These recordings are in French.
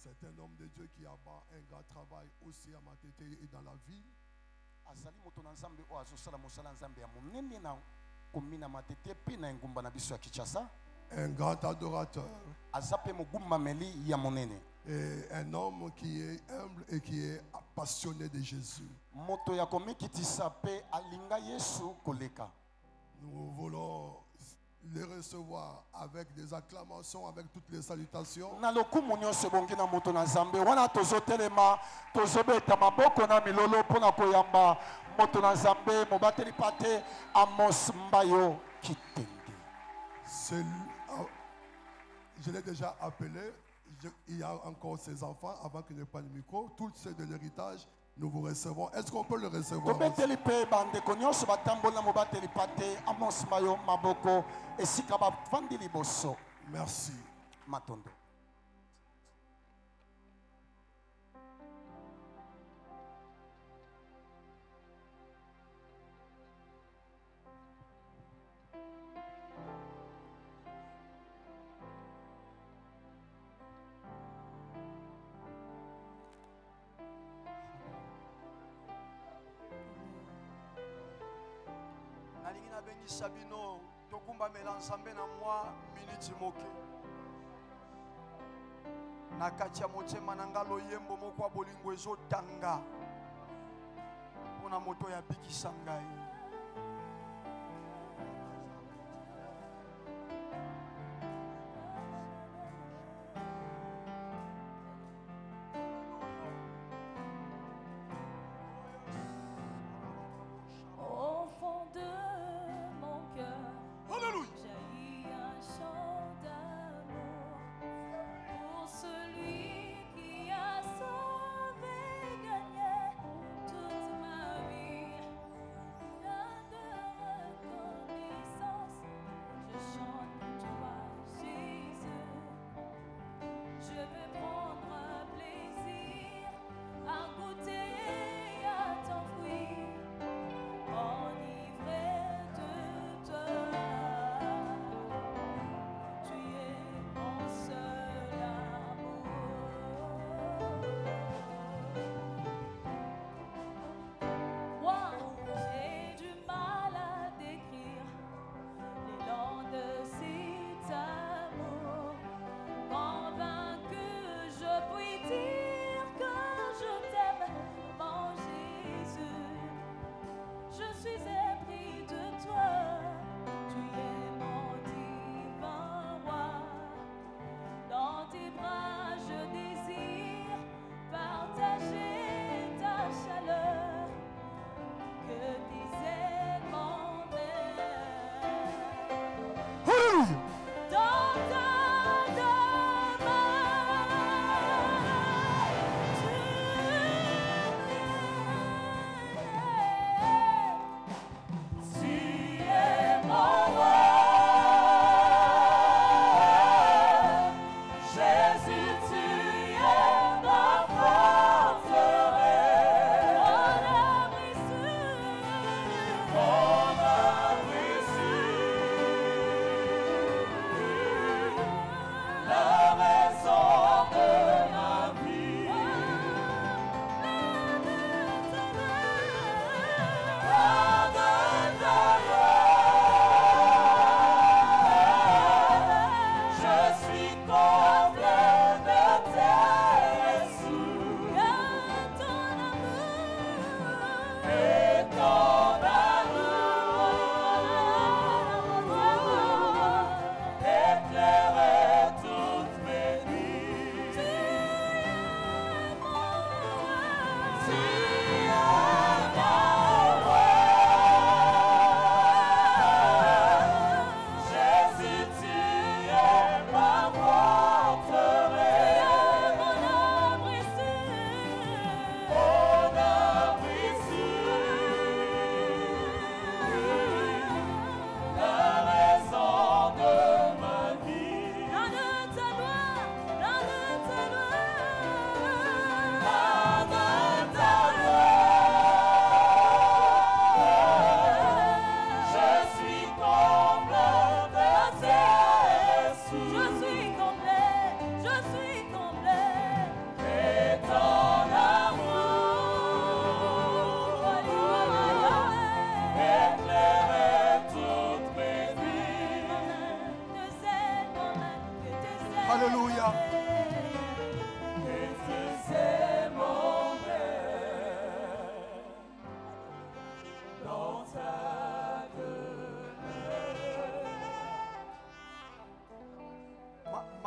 C'est un homme de Dieu qui a un grand travail aussi à Matete et dans la ville. Un grand adorateur. Et un homme qui est humble et qui est passionné de Jésus. Nous voulons les recevoir avec des acclamations, avec toutes les salutations. Je l'ai déjà appelé. Il y a encore ses enfants avant qu'il ne prenne le micro. Tous ceux de l'héritage, nous vous recevons. Est-ce qu'on peut le recevoir? Merci. Sabino tokumba melansambe na mwa minute moke na kati ya motema na ngalo yembo moko bolingo ezotanga mpona moto ya bikisa ngai.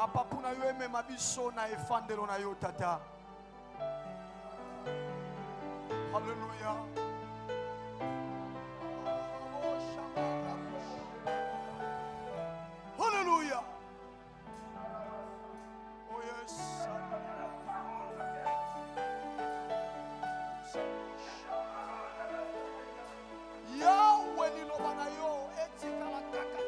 mapapu na yo emema biso na efandelo na yo tata. Hallelujah. Hallelujah. Oh yes. Yahweh liloba na yo etika la kaka.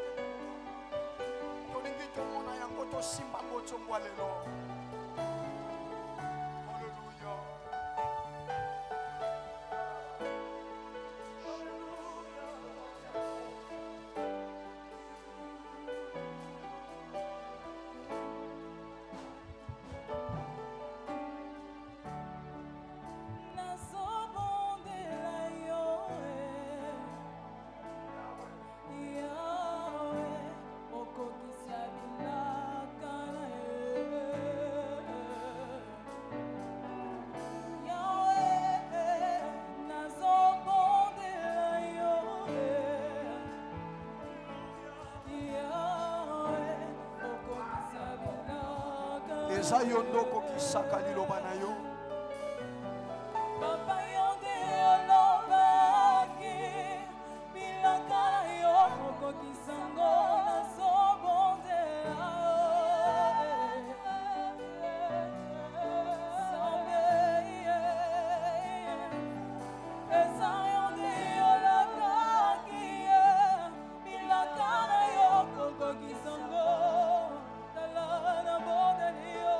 Tolingi tomona yango tosimba ngo tsongwa lelo. Hallelujah. Eza yo ndoko kisaka liloba na yo. Papa yonde olobaki bilaka yo okokisango na sobondela eza yonde olobaki bilaka yo okokisango na bondeli yo.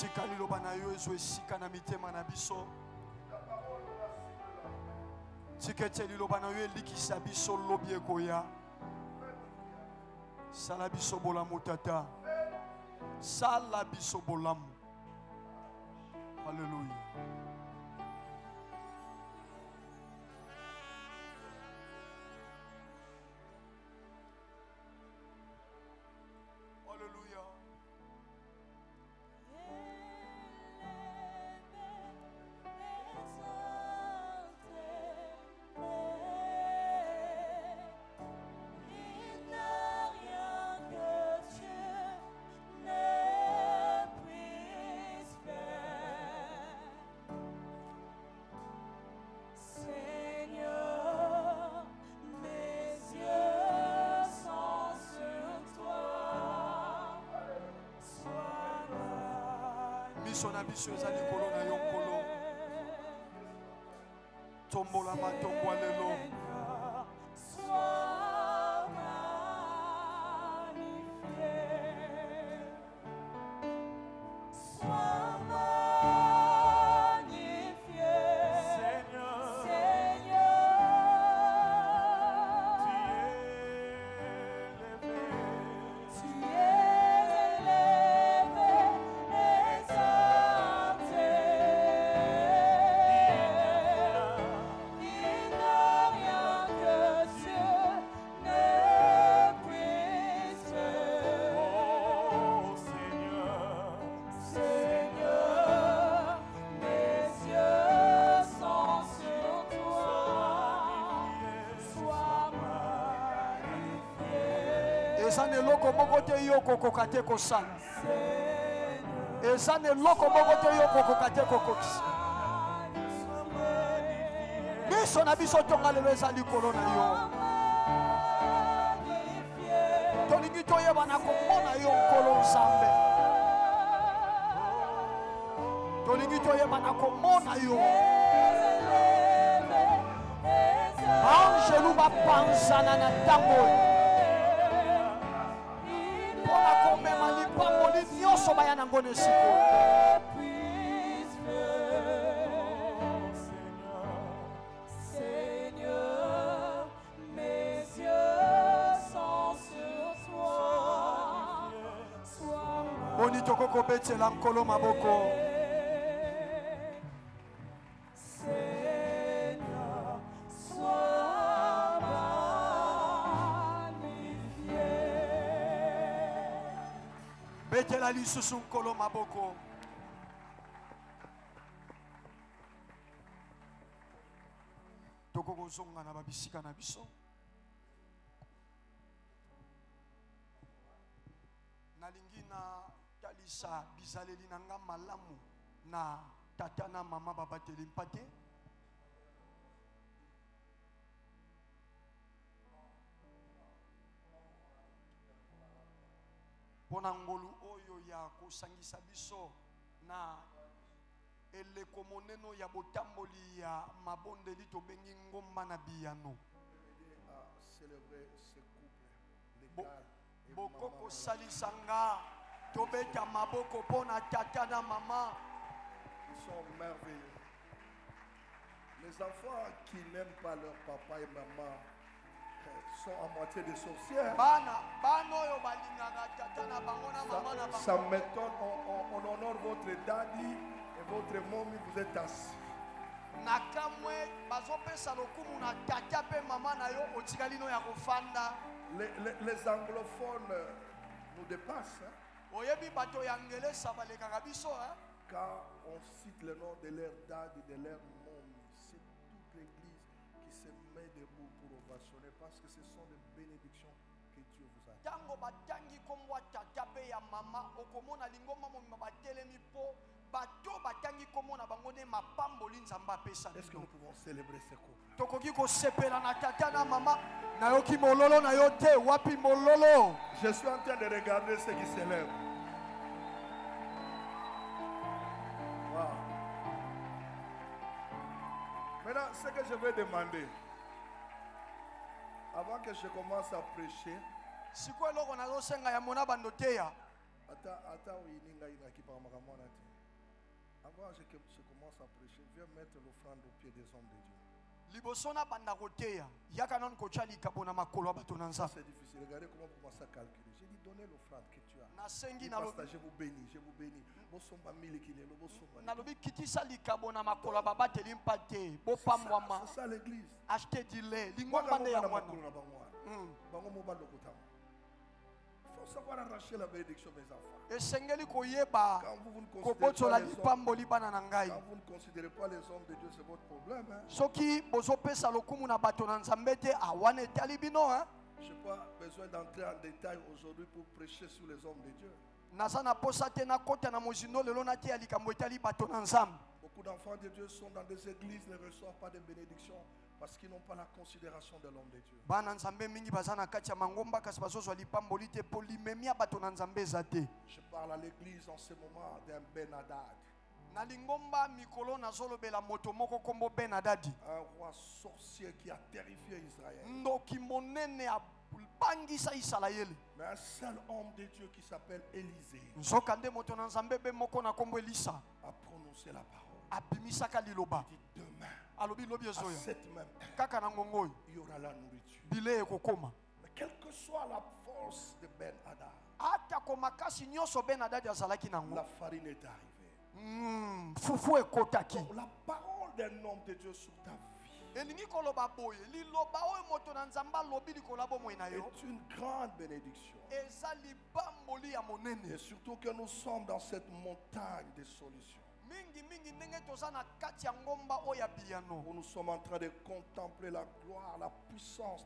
Tika liloba na yo ezwe sika na mitema na biso. Tika ete liloba na yo elikisa biso lobi ekoya. Sala biso bolamu tata. Sala biso bolamu. Hallelujah. Na biso ezali kolo na yo nkolo. Tombola matombo lelo. Tu es élevé, eza na eloko moko te yo kokoka te kosala. Eza na eloko moko te yo kokoka te kokokisa. Biso na biso tonga lelo eza likolo na yo. Tolingi toyeba na komona yo nkolo Nzambe. Tolingi toyeba na komona yo. Angelu bapanzana na ntango mpona komema lipamboli nyonso baya na ngone sikoyo. Boni tokoko betela nkolo maboko. Betela lisusu nkolo maboko. Tokoko zonga na babisika na biso. Nalingi na talisa bizaleli na nga malamu na tata na mama babateli mpate. Pona ngolu oyo ya kosangisa biso na eleko moneno ya botamboli ya mabondeli tobengi ngomba na biyano. Bokoko salisanga tobeta maboko pona tata na mama. Ils sont merveilleux. Les enfants qui n'aiment pas leur papa et maman sont à moitié des sorcières. Ça m'étonne, on honore votre daddy et votre mommy, vous êtes assis. Les anglophones nous dépassent. Quand on cite le nom de leur dad et de leur mommy, c'est toute l'église qui se met debout pour ovationner parce que ce sont des bénédictions que Dieu vous a données. Est-ce que nous pouvons célébrer ce couple? Je suis en train de regarder ceux qui célèbrent. Wow. Maintenant, ce que je vais demander, avant que je commence à prêcher, avant que je commence à prêcher, viens mettre l'offrande au pied des hommes de Dieu. C'est difficile. Regardez comment vous commencez à calculer. J'ai dit, donnez l'offrande que tu as. Pasteur, je vous bénis, je vous bénis. C'est ça l'église. Achetez du lait. Il faut savoir arracher la bénédiction mes enfants. Quand vous ne considérez pas les hommes de Dieu, c'est votre problème. Hein? Je n'ai pas besoin d'entrer en détail aujourd'hui pour prêcher sur les hommes de Dieu. Beaucoup d'enfants de Dieu sont dans des églises, ne reçoivent pas de bénédiction parce qu'ils n'ont pas la considération de l'homme de Dieu. Je parle à l'église en ce moment d'un Ben Hadad. Un roi sorcier qui a terrifié Israël. Mais un seul homme de Dieu qui s'appelle Élisée a prononcé la parole. Il dit demain, à cette même heure, il y aura la nourriture. Mais quelle que soit la force de Ben Hadad, la farine est arrivée. Donc, la parole d'un homme de Dieu sur ta vie est une grande bénédiction. Et surtout que nous sommes dans cette montagne de solutions où nous sommes en train de contempler la gloire, la puissance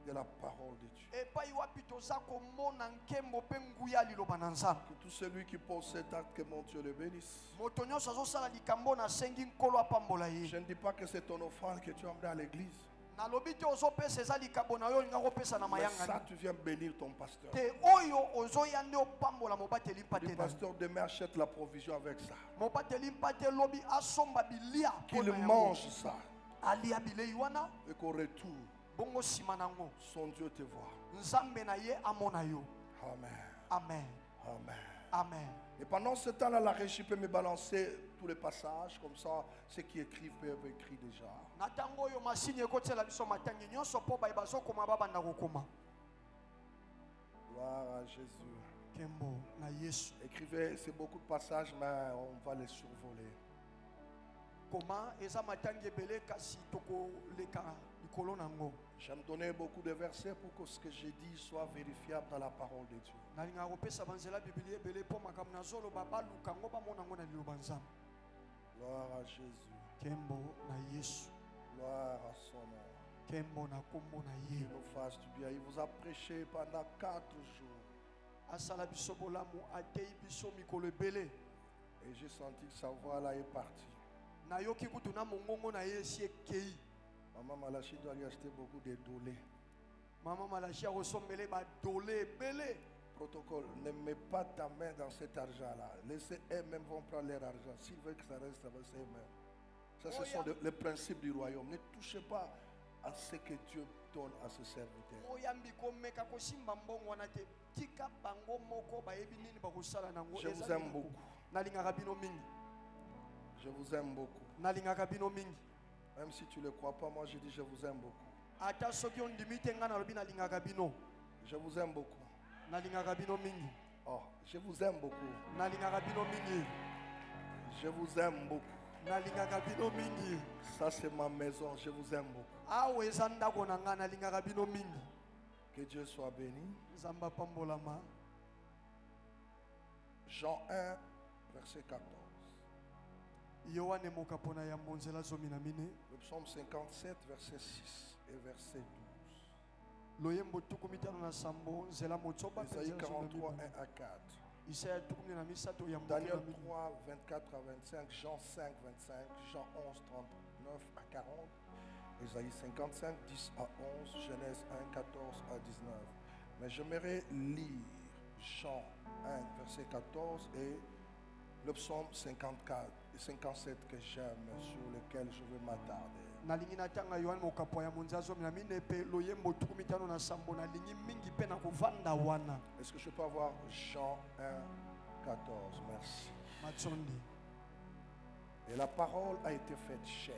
de la parole de Dieu. epai wapi toza komona nkembo mpe nguya liloba na nzambe. Que tout celui qui pose cet acte, que mon Dieu le bénisse. Moto nyonso azosala likambo nasengi nkolo apambola ye. Je ne dis pas que c'est ton offrande que tu as amené à l'église. nalobi te ozopesa eza likambo na yo olinga kopesa na Mais ça, mayanga tu viens bénir ton pasteur. te oyo ozoya nde opambola mobateli mpa Le te na pasteur demain achète la provision avec ça. mobateli mpa te lobi asomba bilia mpo Qu'il na yango. mange ça. alia bilei wana Et qu'au retour, bongo nsima nango son Dieu te voit. nzambe na ye amona yo. Amen. Amen. Amen. Amen. Et pendant ce temps-là, la régie peut me balancer tous les passages, comme ça, ceux qui écrivent peuvent écrire déjà. na ntango oyo masini ekotela biso matangi nyonso mpo baye bazokoma babanda kokoma. Gloire à Jésus. Kembo na Yesu. Écrivez, c'est beaucoup de passages, mais on va les survoler. Koma eza matangi ebele kasi tokoleka likolo nango. J'aime donner beaucoup de versets pour que ce que j'ai dit soit vérifiable dans la parole de Dieu. nalingaka kopesa banzela bibili ebele mpo makambo nazoloba baluka ngo bamona ngo na liloba nzambe. Gloire à Jésus. Kembo na Yesu. Gloire à son nom. Kembo na kombo na ye. Qu'il nous fasse du bien. Il vous a prêché pendant 4 jours. asala biso bolamu atei biso mikolo ebele. Et j'ai senti que sa voix là est partie. nayoki kutu na mongongo na ye esi ekei. Maman Malachi doit lui acheter beaucoup de dolés. mama malashi akosombele badole ebele. Protocole, ne mets pas ta main dans cet argent-là. Laissez eux-mêmes vont prendre leur argent. S'ils veulent que ça reste, ça va c'est eux-mêmes. Ça, ce sont les principes du royaume. Ne touchez pas à ce que Dieu donne à ses serviteurs. oyambi komeka kosimba mbongo wana te tika bango moko bayebi nini bakosala nango. Je vous aime beaucoup. nalingaka bino mingi. Je vous aime beaucoup. nalingaka bino mingi. Même si tu ne le crois pas, moi je dis je vous aime beaucoup. ata soki ondimi te nga nalobi nalingaka bino. Je vous aime beaucoup. nalingaka bino mingi. Oh, je vous aime beaucoup. nalingaka bino mingi. Je vous aime beaucoup. nalingaka bino mingi. Ça c'est ma maison. Je vous aime beaucoup. awa eza ndako na nga nalingaka bino mingi. Que Dieu soit béni. nzambe apambolama. Jean 1, verset 14. yohane mokapo na ya monzela zomi na mine. Le psaume 57, verset 6 et verset 12. loyembo tuku mitano na sambo nzela motsoba mpe Isaïe nzela zomi na 43, 1 mibale. à 4. isaya tuku na misato ya Daniel mokolo mingi. 3, 24 à 25, Jean 5, 25, Jean 11, 39 à 40, Isaïe 55, 10 à 11, Genèse 1, 14 à 19. Mais j'aimerais lire Jean 1, verset 14 et le psaume 54 et 57 que j'aime, sur lequel je veux m'attarder. nalingi natanga yohane mokapo ya monzela zomi na mine mpe loyembo tuku mitano na sambo nalingi mingi mpe na kovanda wana. Est-ce que je peux avoir Jean 1, 14? Merci. matsondi. Et la parole a été faite chair.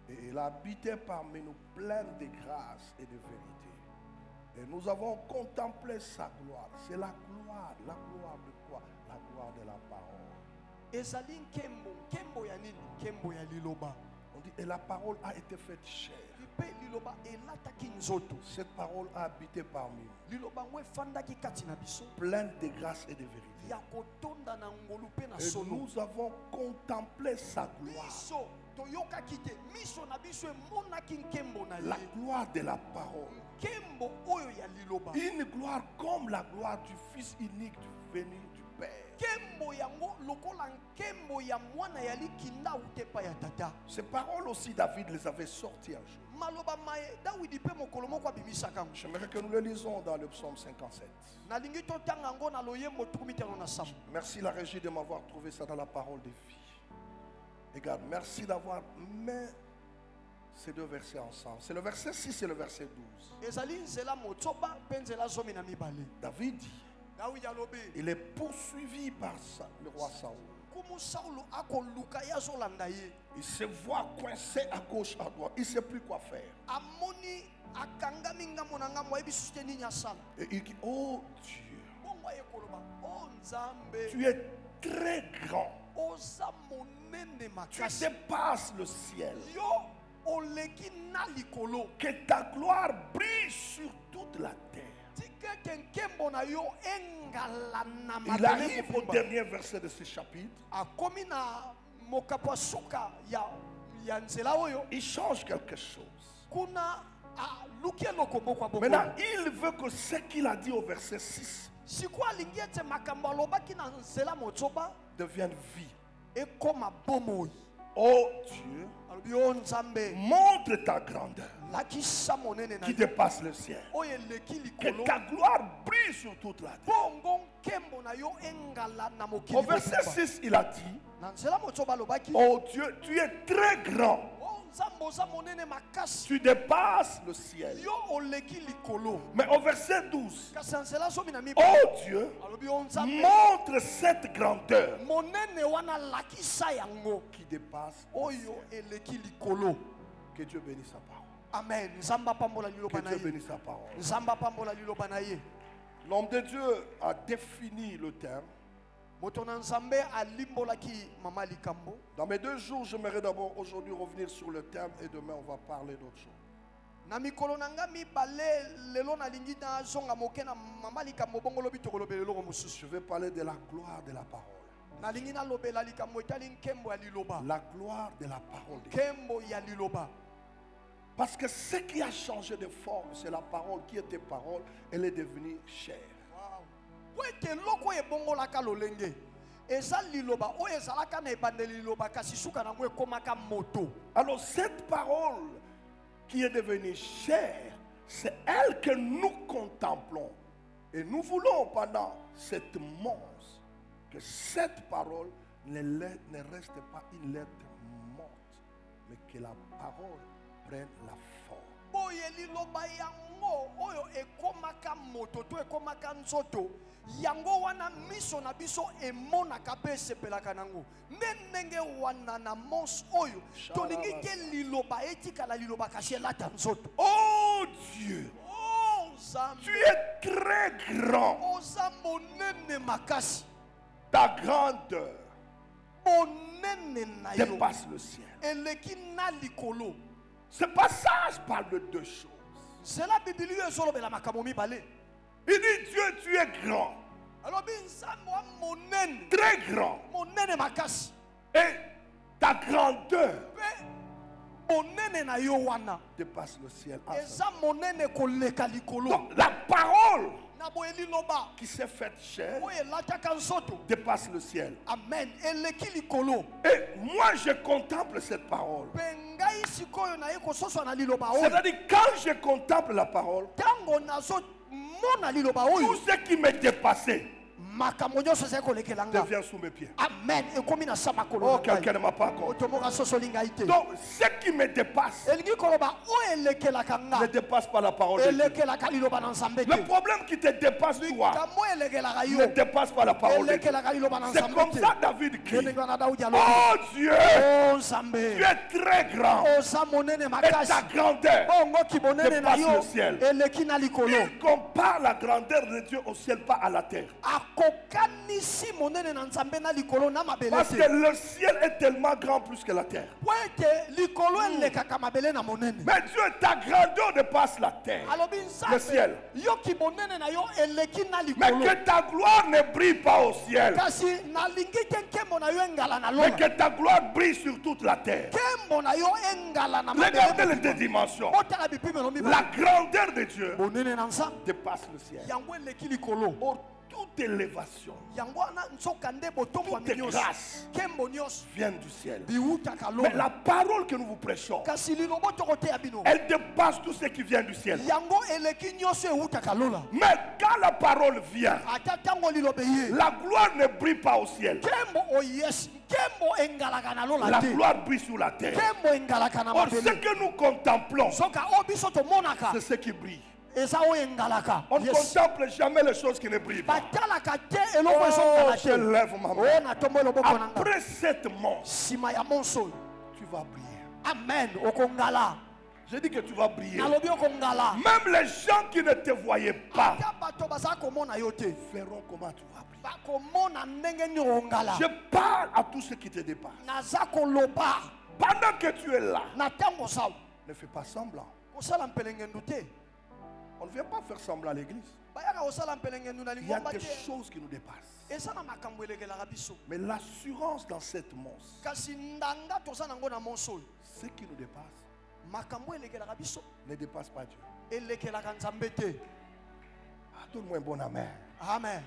Et elle a habité parmi nous pleine de grâce et de vérité. Et nous avons contemplé sa gloire. C'est la gloire. La gloire de quoi? La gloire de la parole. ezali nkembo nkembo ya nini? nkembo ya liloba. On dit, et la parole a été faite chair. mpe liloba elataki nzoto. Cette parole a habité parmi nous. liloba yango efandaki kati na biso. Pleine de grâce et de vérité. ya kotonda na ngolu mpe na Et solo. nous avons contemplé sa gloire. biso toyokaki te miso na biso emonaki nkembo na La ye. gloire de la parole. nkembo oyo ya liloba. Une gloire comme la gloire du Fils unique venu du Père. nkembo yango lokola nkembo ya mwana ya likinda ute epai ya tata. Ces paroles aussi, David les avait sorties un jour. maloba maye dawidi mpe mokolo moko abimisaka yango. J'aimerais que nous le lisons dans le psaume 57. nalingi totanga yango na loyembo tuku mitano na sambo. Merci la régie de m'avoir trouvé ça dans la parole de vie. Regarde, merci d'avoir mis ces deux versets ensemble. C'est le verset 6 et le verset 12. ezali nzela motsoba mpe nzela zomi na mibale. David dit, dawidi alobi il est poursuivi par le roi Saoul. kumu saulo akoluka ye azolanda ye. Il se voit coincé à gauche, à droite. Il ne sait plus quoi faire. amoni akangami ngambo na ngambo ayebi susu te nini asala. Et il dit, oh Dieu, bongo aye koloba o nzambe tu es très grand. oza monene Tu makasi. dépasses le ciel. yo oleki na likolo. Que ta gloire brille sur toute la terre. tika ete nkembo na yo engala na Il mabele arrive au mobimba. dernier verset de ce chapitre. akomi na mokapo ya suka ya nzela oyo. Il change quelque chose. kuna luki eloko moko ya Maintenant, bokono. il veut que ce qu'il a dit au verset 6 Sikoyo alingi ete makambo alobaki na nzela motoba devienne vie. ekoma bomoi. Oh Dieu, Alobi o Nzambe montre ta grandeur lakisa monene na qui yo. dépasse le ciel. Oyo eleki Que likolo. ta gloire brille sur toute la terre. Bongo nkembo na yo engala na mokili Au verset mobimba. 6, il a dit, Na nzela motoba alobaki oh Dieu, tu es très grand. o Nzambe oza monene makasi. Tu dépasses le ciel. Yo oleki likolo. Mais au verset 12, Kasi na nzela somi na mibale. oh Dieu, Alobi o Nzambe montre cette grandeur monene wana lakisa yango. qui dépasse le Oyo ciel. eleki likolo. Que Dieu bénisse sa parole. Amen. Nzambe apambola Que liloba na Dieu ye. bénisse sa parole. Nzambe apambola liloba na ye. L'homme de Dieu a défini le terme. Moto na Nzambe alimbolaki mama likambo. Dans mes 2 jours, j'aimerais d'abord aujourd'hui revenir sur le terme et demain on va parler d'autre chose. Na mikolo na nga mibale lelo nalingi na zonga moke na mama likambo bongo lobi tokolobela eloko mosusu. Je vais parler de la gloire de la parole. Nalingi nalobela likambo etali nkembo ya liloba. La gloire de la parole de Dieu. Nkembo ya liloba. Parce que ce qui a changé de forme, c'est la parole qui était parole, elle est devenue chair. Po ete eloko ebongolaka lolenge eza liloba oyo ezalaka na ebandeli liloba kasi suka nango ekomaka moto. Alors cette parole qui est devenue chair, c'est elle que nous contemplons. Et nous voulons pendant cette monstre que cette parole ne reste pas une lettre morte, mais que la parole prenne la forme. Boye liloba yango oyo ekomaka moto to ekomaka nzoto yango wana miso na biso emonaka pe esepelaka nango ndenge wana na mons oyo tolingi ke liloba etikala liloba kasi elata nzoto. Oh Dieu, Oh tu Nzambe es très grand. oza monene makasi. Ta grandeur Monene na yo dépasse le ciel. eleki na likolo. Ce passage parle de 2 choses. Zela bibiliyo ezolobela makambo mibale. Il dit Dieu, tu es grand, Alobi Nzambe wa monene très grand. monene makasi. Et ta grandeur Pe monene na yo wana dépasse le ciel. eza monene koleka likolo. Donc la parole Na boye liloba qui s'est faite chair oyo elataka nzoto. dépasse le ciel. Amen. Eleki likolo. Et moi je contemple cette parole. Pe ngai sikoyo na ye kososwa na liloba oyo. C'est-à-dire quand je contemple la parole, Tango nazomona liloba oyo tout ce qui m'est dépassé makambo nyonso ezali kolekela nga. devient sous mes pieds. Amen. Ekomi na sa makolo Oh, na quelqu'un ngai. ne m'a pas compris. Oto moko asosoli ngai te. Donc ce qui me dépasse Elingi koloba oyo elekelaka ne nga dépasse pas la parole de Dieu. elekelaka liloba na Nzambe te. Le problème qui te dépasse toi Likambo elekelaka ne yo dépasse pas la parole de Dieu. elekelaka liloba na C'est Nzambe comme te. ça David crie. Ndenge wana Daudi alobi. Oh Dieu, Oh tu Nzambe es très grand. oza monene Et makasi. ta grandeur. Bongo kibonene na dépasse yo le ciel. eleki na likolo. Il compare la grandeur de Dieu au ciel, pas à la terre. Akokanisi monene na Nzambe na likolo na mabele Parce te. que le ciel est tellement grand plus que la terre. Po ete likolo elekaka mabele na monene. Mais Dieu, ta grandeur dépasse la terre. Alobi Le ciel. Nzambe yo kibonene na yo eleki na Mais likolo. que ta gloire ne brille pas au ciel. Kasi nalingi ke nkembo na yo engala na Mais lola. que ta gloire brille sur toute la terre. Nkembo na yo engala na Regardez les mabele. 2 dimensions. Otala bipimelo La mibale. grandeur de Dieu Monene na Nzambe dépasse le ciel. yango eleki likolo. Or, toute élévation, Yango wana nzoka nde botombwa toute nyonso. grâce Nkembo nyonso vient du ciel. biwutaka Mais lola. la parole que nous vous prêchons, Kasi lilobo tokoteya bino. elle dépasse tout ce qui vient du ciel. Yango eleki nyonso ewutaka lola. Mais quand la parole vient, Ata tango lilobe ye. la gloire ne brille pas au ciel. Nkembo oyesi. Nkembo engalaka na lola La te. gloire brille sur la terre. Nkembo engalaka na Or, ce mabele. que nous contemplons, Soka o biso tomonaka. c'est ce qui brille. Eza oyo engalaka. On ne Yes. contemple jamais les choses qui ne brillent pas. Batalaka te eloko Oh, ezongala je te. lève ma main. O na tombo eloboko na nga. Après cette monstre, Sima ya monso. tu vas briller. Amen. Okongala. Je dis que tu vas briller. Nalobi okongala. Même les gens qui ne te voyaient pas Ata bato baza komona yo te. verront comment tu vas briller. Bakomona ndenge nini okongala. Je parle à tous ceux qui te dépassent. Naza koloba. Pendant que tu es là, Na tango sawa. ne fais pas semblant. Kosala mpelengendu te. On ne vient pas faire semblant à l'église. Bayaka kosala mpelengendu na Il y a lingomba des te. choses qui nous dépassent. Eza na makambo elekelaka biso. Mais l'assurance dans cette monstre, Kasi ndanga toza nango na monso oyo. ce qui nous dépasse, Makambo elekelaka biso. ne dépasse pas Dieu. elekelaka nzambe te. Ah, donne-moi un bon amen. Amen.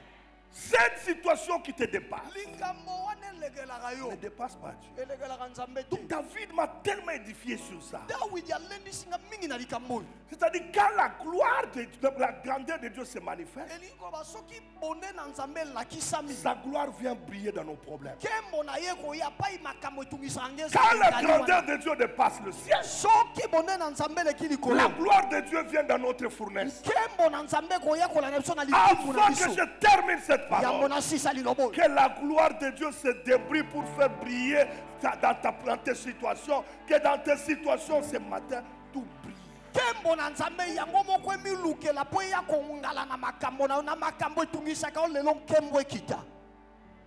Cette situation qui te dépasse Likambo wana elekelaka yo ne dépasse pas Dieu. elekelaka nzambe te. Donc David m'a tellement édifié sur ça. Dawidi alendisinga mingi na likambo oyo. C'est-à-dire quand la gloire de Dieu, la grandeur de Dieu se manifeste, elingi koloba soki bonde na nzambe elakisami sa gloire vient briller dans nos problèmes. nkembo na ye koya pai makambo etungisaka nge Quand la ezali grandeur wana. de Dieu dépasse le ciel, soki bonde na nzambe eleki la likolo gloire de Dieu vient dans notre fournaise. nkembo na nzambe koya kolanda biso na likambo na Afin que biso je termine cette yango parole, nasisa liloba oyo. que la gloire de Dieu se débrouille pour faire briller dans tes situations, que dans tes situations ce matin, tout brille. nkembo na nzambe yango moko emilukela mpo eya kongala na makambo na yo na makambo etungisaka yo lelo nkembo ekita.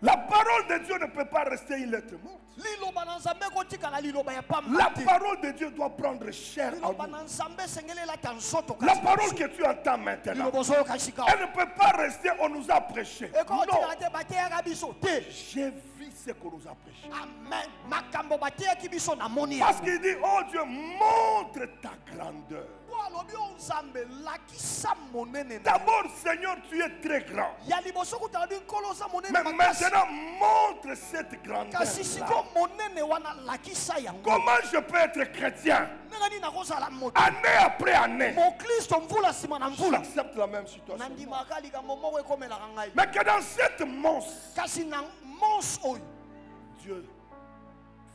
La parole de Dieu ne peut pas rester une lettre morte. liloba na nzambe ekotikala liloba ya pamba La te. parole de Dieu doit prendre chair en liloba nous. na nzambe esengeli elata nzoto La kasi parole biso. que tu entends maintenant, liloba ozoyoka sika elle ne peut pas rester, on nous a prêché. ekotikala Non, te bateyaka biso te. j'ai vu ce qu'on nous a prêché. amen makambo bateyaki biso na moni Parce yango. qu'il dit, oh Dieu, montre ta grandeur. po alobi o nzambe lakisa monene na yo. D'abord, Seigneur, tu es très grand. ya liboso kutala bi nkolo oza monene Mais makasi. maintenant, montre cette grandeur. kasi siko monene wana lakisa yango. Comment je peux être chrétien ndenge nini nakozala moto année après année? mokristo mvula nsima na mvula J'accepte la même situation. nandimaka likambo moko ekomelaka ngai. Mais que dans cette monstre, kasi na mos oyo Dieu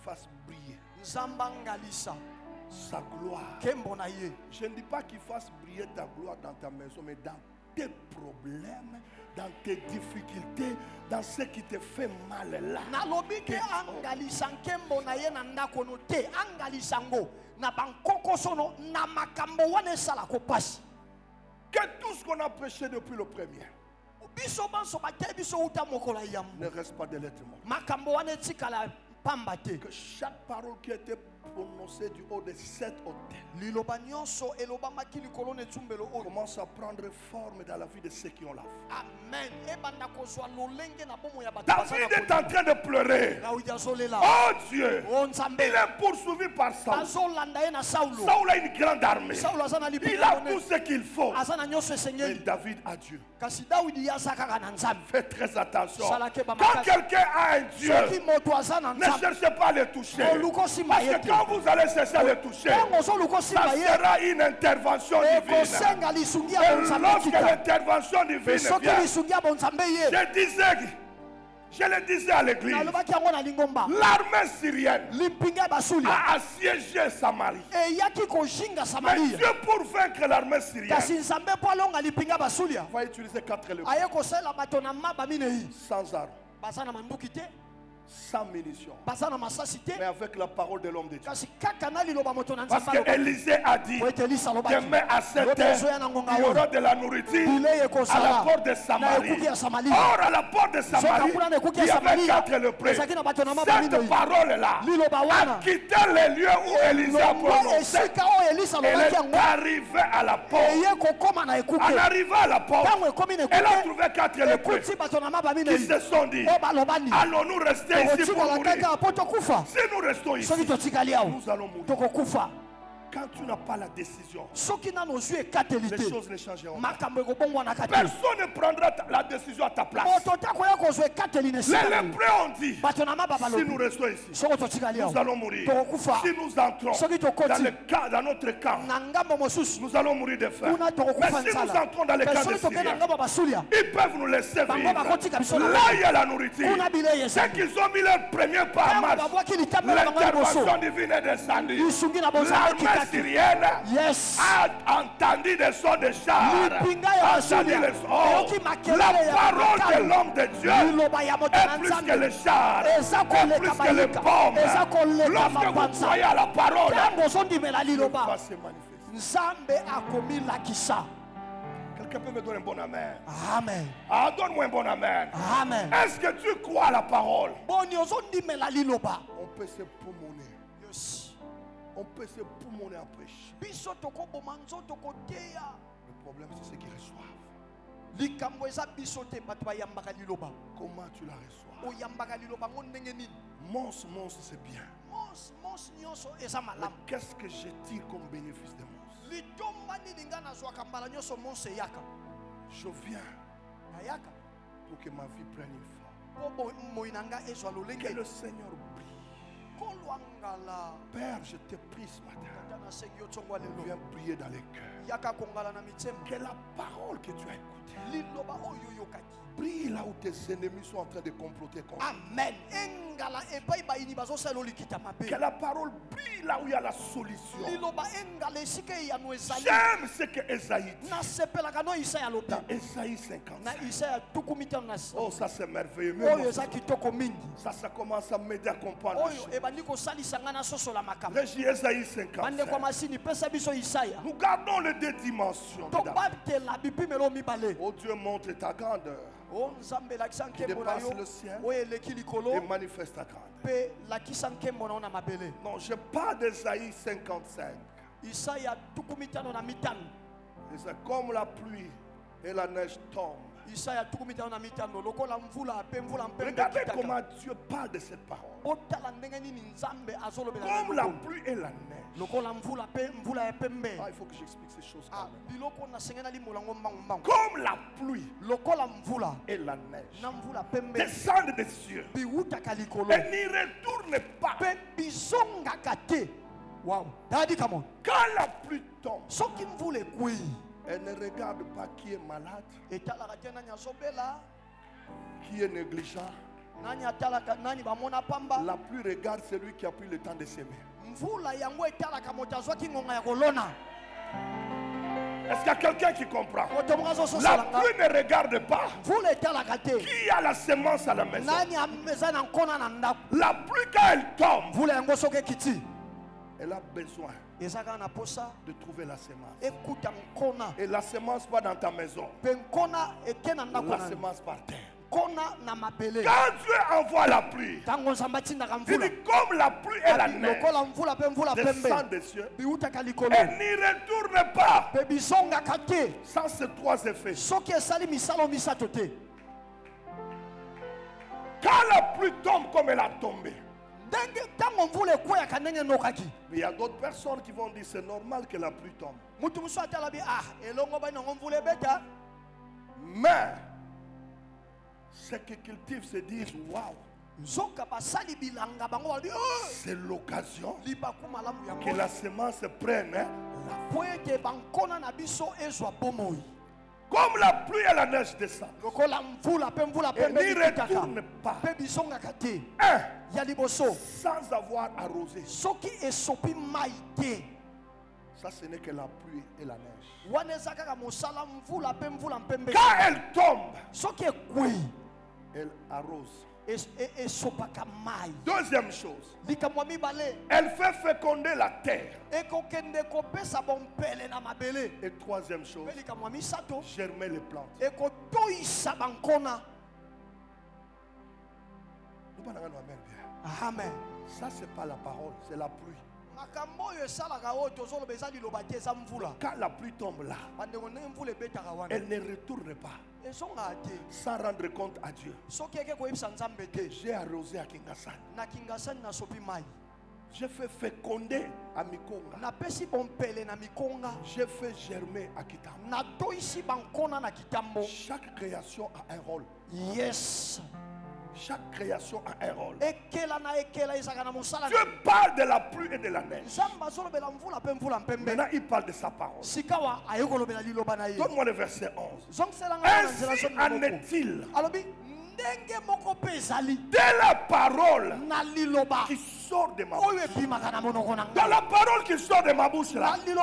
fasse briller nzambe angalisa sa gloire. nkembo na ye. Je ne dis pas qu'il fasse briller ta gloire dans ta maison, mais dans tes problèmes, dans tes difficultés, dans ce qui te fait mal là. nalobi ke angalisa nkembo na ye na ndako no te angalisa ngo na bankokoso no na makambo wana esalako pasi. Que tout ce qu'on a prêché depuis le premier biso banso bateli biso uta mokolo ya yambo ne reste pas de lettres mortes. makambo wana etikala pamba te. Que chaque parole qui a été prononcée du haut de cet autel liloba nyonso elobamaki likolo na etumbelo oyo. commence à prendre forme dans la vie de ceux qui ont la foi. amen ebanda kozwa lolenge na bomo ya bato David est en train de pleurer. dawidi azolela. Oh Dieu, o il nzambe est poursuivi par Saul. bazolanda ye na saulo. Saul a une grande armée. saulo aza na Il libinga a tout monene. ce qu'il faut. aza na nyonso Mais esengeli David a Dieu. kasi dawidi ye aza kaka na nzambe. Faites très attention. Salake ba Quand makasi. quelqu'un a un soki Dieu, moto aza na ne nzambe cherchez pas à le toucher. oluka osimba Parce ye que te. quand vous allez chercher à le toucher, ntango ozoluka ça osimba ye sera une intervention divine. ekosenga lisungi ya Et bonzambe lorsque kita. l'intervention divine soki vient, lisungi ya bonzambe ye je le disais à l'église, nalobaki yango na lingomba l'armée syrienne limpinga ya basulia a assiégé Samarie. eyaki kozinga Mais samaria Dieu, pour vaincre l'armée syrienne, kasi nzambe mpo alonga limpinga ya basulia va utiliser 4 éléments. aye kosalela bato na maba minei Sans armes, baza na manduki te sans munitions, baza na masasi te mais avec la parole de l'homme de Dieu. kasi kaka na liloba moto na Parce nzambe que Élisée a dit, po ete elisa alobaki demain à 7 Lobi heures, ezoya na ngonga il y oyo. aura de la nourriture bilei à la ekozala porte de na Samarie. ekuki ya samaria Or, à la porte de soka Samarie, kuna na ekuki il y ya avait samaria 4 lépreux. ezalaki na bato na maba Cette minei parole-là liloba a wana quitté les lieux où Élisée a longo prononcé. esika oyo elisa Elle alobaki est yango arrivée à la porte. eye kokóma na En ekuke arrivant à la porte, ntango ekomi na elle a ekuke trouvé 4 lépreux ekuti bato na maba qui minei se sont dit, oyo balobani allons-nous rester ici pour tokotikala mourir? kaka po tokufa Si nous restons ici, soki totikali awo nous allons mourir. tokokufa Quand tu n'as pas la décision, soki nano ozwi ekateli les te choses ne changeront pas. makambo ekobongwanaka te Personne ne prendra la décision à ta place. moto takoya kozwa ekateli na Les esika na yo. lépreux ont dit, bato na maba si nous balobi restons ici, soki totikali nous awo allons mourir. tokokufa Si nous entrons soki tokoti dans notre camp, na ngambo mosusu nous allons mourir de faim. kuna Mais tokokufa si nous nzala entrons dans les camps soki de tokei na Syriens, ngambo ya basulia ils peuvent nous laisser bango vivre. bakotika biso na Là, il y a la nourriture. kuna bilei Dès ezali qu'ils ont mis leur premier pas en ntango marche, babwaki litambe na bango liboso l'intervention divine est descendue. lisungi na bonzambe L'armée ekitaki syrienne yes a entendu des sons de chars, lipinga ya a entendu basulia les sons. eyoki La makelele ya parole de makalo l'homme de Dieu liloba ya moto na est plus que nzambe les chars, eza est koleka plus que les bayika bombes. eza koleka Lorsque vous mapanza croyez à la parole, ntango ozondimela Dieu liloba va se manifester. nzambe akomilakisa. Quelqu'un peut me donner un bon amen? Amen. Ah, donne-moi un bon amen. Amen. Est-ce que tu crois à la parole? boni ozondimela liloba On peut se poumonner. yes On peut se poumonner en prêche. biso tokoboma nzoto koteya Le problème, c'est ceux qui reçoivent. likambo eza biso te bato bayambaka liloba Comment tu la reçois? oyambaka liloba ngo ndenge nini Mons, c'est bien. mos nyonso eza Mais malamu qu'est-ce que je tire comme bénéfice de mons? Je viens pour que ma vie prenne une forme. Que le Seigneur brille. Père, je te prie ce matin. Viens prier dans les cœurs. Que la parole que tu as écoutée brille là où tes ennemis sont en train de comploter contre toi. Amen. Que la parole brille là où il y a la solution. J'aime ce que Esaïe dit. Dans Esaïe 55. Oh, ça c'est merveilleux. Ça commence à m'aider à comprendre les choses. Régie Esaïe 55. Nous gardons les deux dimensions. Oh Dieu, montre ta grandeur qui dépasse le ciel et manifeste ta grandeur. Non, je parle d'Esaïe 55. Et c'est comme la pluie et la neige tombent. Regardez comment Dieu parle de cette parole. Comme la pluie et la neige. Ah, il faut que j'explique ces choses quand même. Comme la pluie et la neige descendent des cieux et n'y retournent pas. Quand la pluie tombe, elle ne regarde pas qui est malade, qui est négligent. La pluie regarde celui qui a pris le temps de s'aimer. Est-ce qu'il y a quelqu'un qui comprend? La pluie ne regarde pas qui a la semence à la maison. La pluie, quand elle tombe, elle a besoin de trouver la semence. Et la semence pas dans ta maison. La semence par terre. Quand Dieu envoie la pluie, il dit comme la pluie et la neige descendent des cieux et n'y retourne pas sans ces trois effets. Quand la pluie tombe comme elle a tombé, mais il y a d'autres personnes qui vont dire c'est normal que la pluie tombe. Mais ceux qui cultivent se disent waouh, c'est l'occasion que la semence prenne comme la pluie et la neige descendent et n'y retourne pas sans avoir arrosé. Ça, ce n'est que la pluie et la neige. Quand elle tombe, elle arrose. Deuxième chose, elle fait féconder la terre. Et troisième chose, germer les plantes. Amen. Ça, c'est pas la parole, c'est la pluie. Quand la pluie tombe là, elle ne retourne pas sans rendre compte à Dieu. J'ai arrosé à Kingasan. J'ai fait féconder à Mikonga. J'ai fait germer à Kitambo. Chaque création a un rôle. Yes. Chaque création a un rôle. Dieu parle de la pluie et de la neige. Maintenant, il parle de sa parole. Donne-moi le verset 11. Ainsi en est-il de la parole qui sort de ma bouche. Dans la parole qui sort de ma bouche là, elle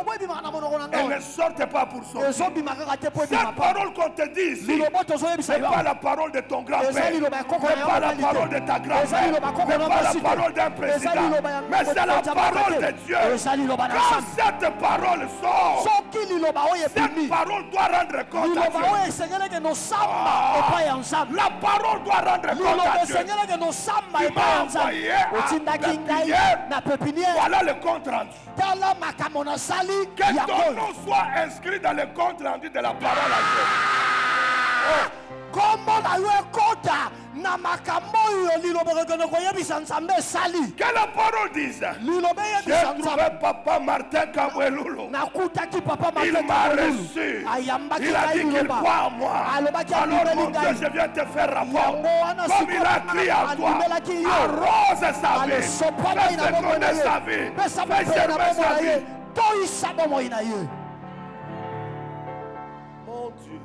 ne sortait pas pour sortir. Cette parole qu'on te dit ici n'est pas la parole de ton grand-père, n'est pas la parole de ta grand-mère, n'est pas la parole d'un président, mais c'est la parole de Dieu. Quand cette parole sort, cette parole doit rendre compte à Dieu. La parole doit rendre compte à Dieu. Tu m'as envoyé à pépinière. Voilà le compte rendu. Que ton nom soit inscrit dans le compte rendu de la parole à Dieu. Comment la kota na na makambo oyo liloba ekende koyebisa nzambe esali. Que la parole dise. Liloba J'ai eyebisa trouvé nzambe. Papa Martin Kabwelulu. Nakutaki papa Il Martin m'a Kabwelulu. reçu. Ayambaki Il a dit qu'il liloba. croit en moi. Alobaki Alors andimeli mon Dieu, ngai. je viens te faire rapport. Yango wana Comme il a crié à toi, andimelaki yo. arrose sa Ale vie. sopa moi na Fais bomoi na féconder sa ye. vie. Pesa Fais bomoi na germer bomoi sa na ye. vie. Toyisa bomoi na ye. Mon Dieu.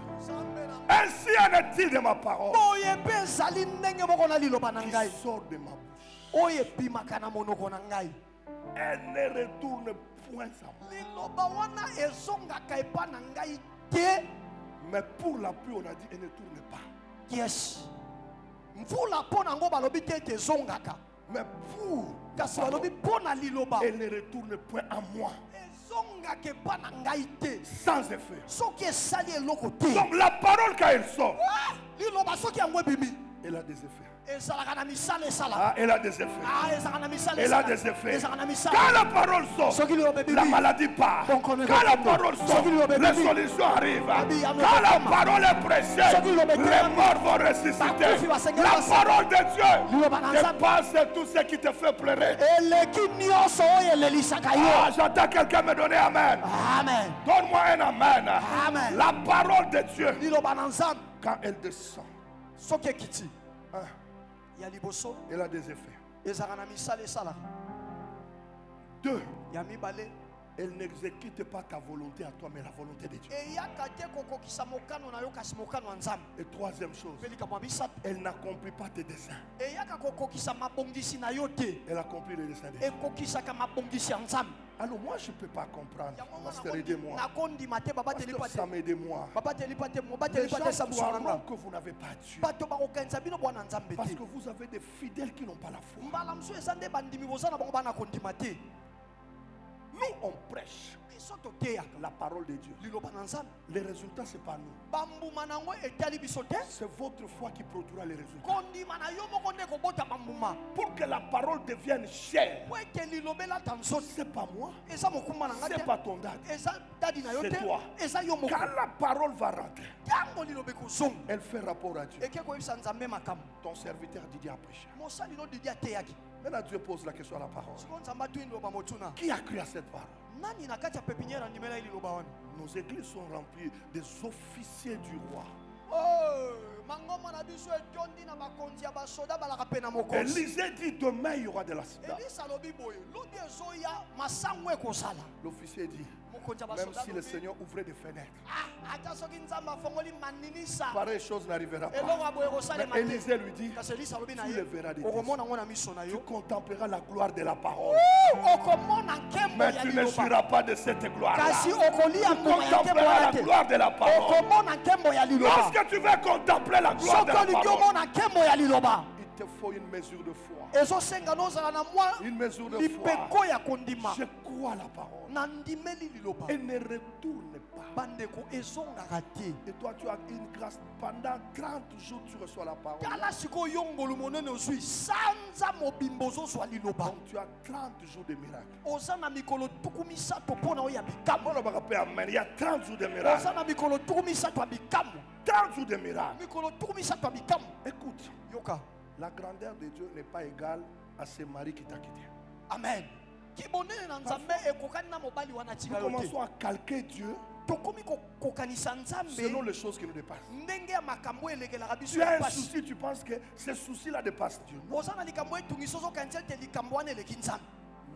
Ainsi en est-il de ma parole Boye mpe ezali ndenge moko na liloba na qui ngai. sort de ma bouche. Oyo ebimaka na monoko na ngai. Elle ne retourne point à moi. Liloba wana ezongaka epa na ngai te. Mais pour la pluie, on a dit, elle ne tourne pas. Yes. Mvula mpo na yango balobi te ete ezongaka. Mais pour la Kasi balobi parole, mpo na liloba. elle ne retourne point à moi. Ezongaka epa na ngai te. Sans effet. Soki esali eloko te. Donc la parole, quand elle sort, Ah, liloba soki yango ebimi. elle a des effets. Ezalaka na misala esala. Ah, elle a des effets. Ah, ezalaka na misala Elle a esala. des effets. Ezalaka na Quand misala. la parole sort, Soki liloba ebimi. la maladie part. Donc on est Quand la content. parole sort, Soki liloba les ebimi. solutions arrivent. Abi, ya Quand la mokoma. parole est prêchée, Soki liloba les ebimi. morts vont ressusciter. Bakufi basengeli La basala. parole de Liloba na Dieu Nzambe. dépasse tout ce qui te fait pleurer. Eleki nyonso oyo elelisaka Ah, yo. j'entends quelqu'un me donner Amen. Amen. Donne-moi un Amen. Amen. La parole de Dieu, Liloba na Nzambe. quand elle descend, Soki ekiti. hein, Ya liboso. elle a des effets. Ezalaka na misala esala. 2, Ya mibale. elle n'exécute pas ta volonté à toi, mais la volonté de Dieu. Eyaka te kokokisa mokano na yo kasi mokano ya Nzambe. Et troisième chose, Mpe likambo ya misato. elle n'accomplit pas tes desseins. Eyaka kokokisa mabongisi na yo te. Elle accomplit les desseins de Dieu. Ekokisaka mabongisi ya Nzambe. Alors moi, je ne peux pas comprendre. Yango Pasteur, aidez-moi. nakondima te baba telipa Pasteur, te. Sam, aidez-moi. Baba telipa te moba Les telipa gens te sabusu na croiront nga. que vous n'avez pas Dieu. Bato bakokanisa bino bwana Nzambe Parce te. que vous avez des fidèles qui n'ont pas la foi. Mbala mosusu eza nde bandimi boza na bango bana kondima te. Nous, on prêche Biso toteyaka la parole de Dieu. liloba na Nzambe. Les résultats, ce n'est pas nous. Bambuma nango etali biso te. C'est votre foi qui produira les résultats. Kondima na yo moko nde kobota bambuma. Pour que la parole devienne chère, Po ete liloba elata nzoto. ce n'est pas moi, Eza mokumba na nga ce n'est te. pas ton dad. Eza dadi na yo C'est te. toi. Eza yo moko. Quand la parole va rentrer, Ntango liloba ekozonga. elle fait rapport à Dieu. Eke koyebisa Nzambe makambo. Ton serviteur Didier a prêché. Mosali no didi ateyaki. Maintenant, Dieu pose la question à la parole. Sikoyo Nzambe atuni liloba motuna. Qui a cru à cette parole? Nani na kati ya pepiniere andimela ye liloba wana? Nos églises sont remplies des officiers du roi. Oh, mangoma na biso etondi na makonzi ya basoda balaka pe na mokonzi. Élisée dit demain il y aura de la cigare. Elisa alobi boye lobi ezoya masango ekosala. L'officier dit, Mokonzi ya même basoda si le Seigneur ouvrait des fenêtres, ah, ata soki Nzambe afongoli maninisa pareille chose n'arrivera eloko pas. ya boye ekosalema Mais te. Élisée lui dit, Kasi Elisa alobi na tu ye le verras de okomona ngo na miso na tu yo. contempleras la gloire de la parole. Okomona nkembo Mais ya tu ne liloba. jouiras pas de cette gloire-là. Kasi okolia Tu mbuma ya nkembo contempleras wana la te. gloire de la parole. Okomona nkembo ya liloba. Lorsque tu vas contempler la gloire de Soki la olingi parole, omona nkembo ya liloba. il te faut une mesure de foi. Ezosenga nozala na mwa Une mesure de lipeko foi. ya kondima. Je crois la parole. Nandimeli liloba. Elle ne retourne pas. Bandeko ezongaka te. Et toi, tu as une grâce. Pendant 30 jours, tu reçois la parole. Tala sikoyo yongolu monene ozwi sanza mobimbo ozozwa liloba. Donc, tu as 30 jours de miracles. Oza na mikolo tuku misato mpona oyo ya bikambo. Bon, on va rappeler Amen. Il y a 30 jours de Oza miracles. na mikolo tuku misato ya bikambo. 30 jours de miracles. Mikolo tuku misato ya bikambo. Écoute, Yoka. la grandeur de Dieu n'est pas égale à ce mari qui t'a quitté. Amen. Kibonene na Nzambe ekokani na mobali wana Nous tika yo te. commençons à calquer Dieu Tokomi kokanisa selon Nzambe les choses qui nous dépassent. ndenge ya makambo elekelaka biso Tu as ya un pasi. souci, tu penses que ce souci-là dépasse Dieu. Non, Oza na likambo etungisi ozokanisa ete likambo wana eleki Nzambe.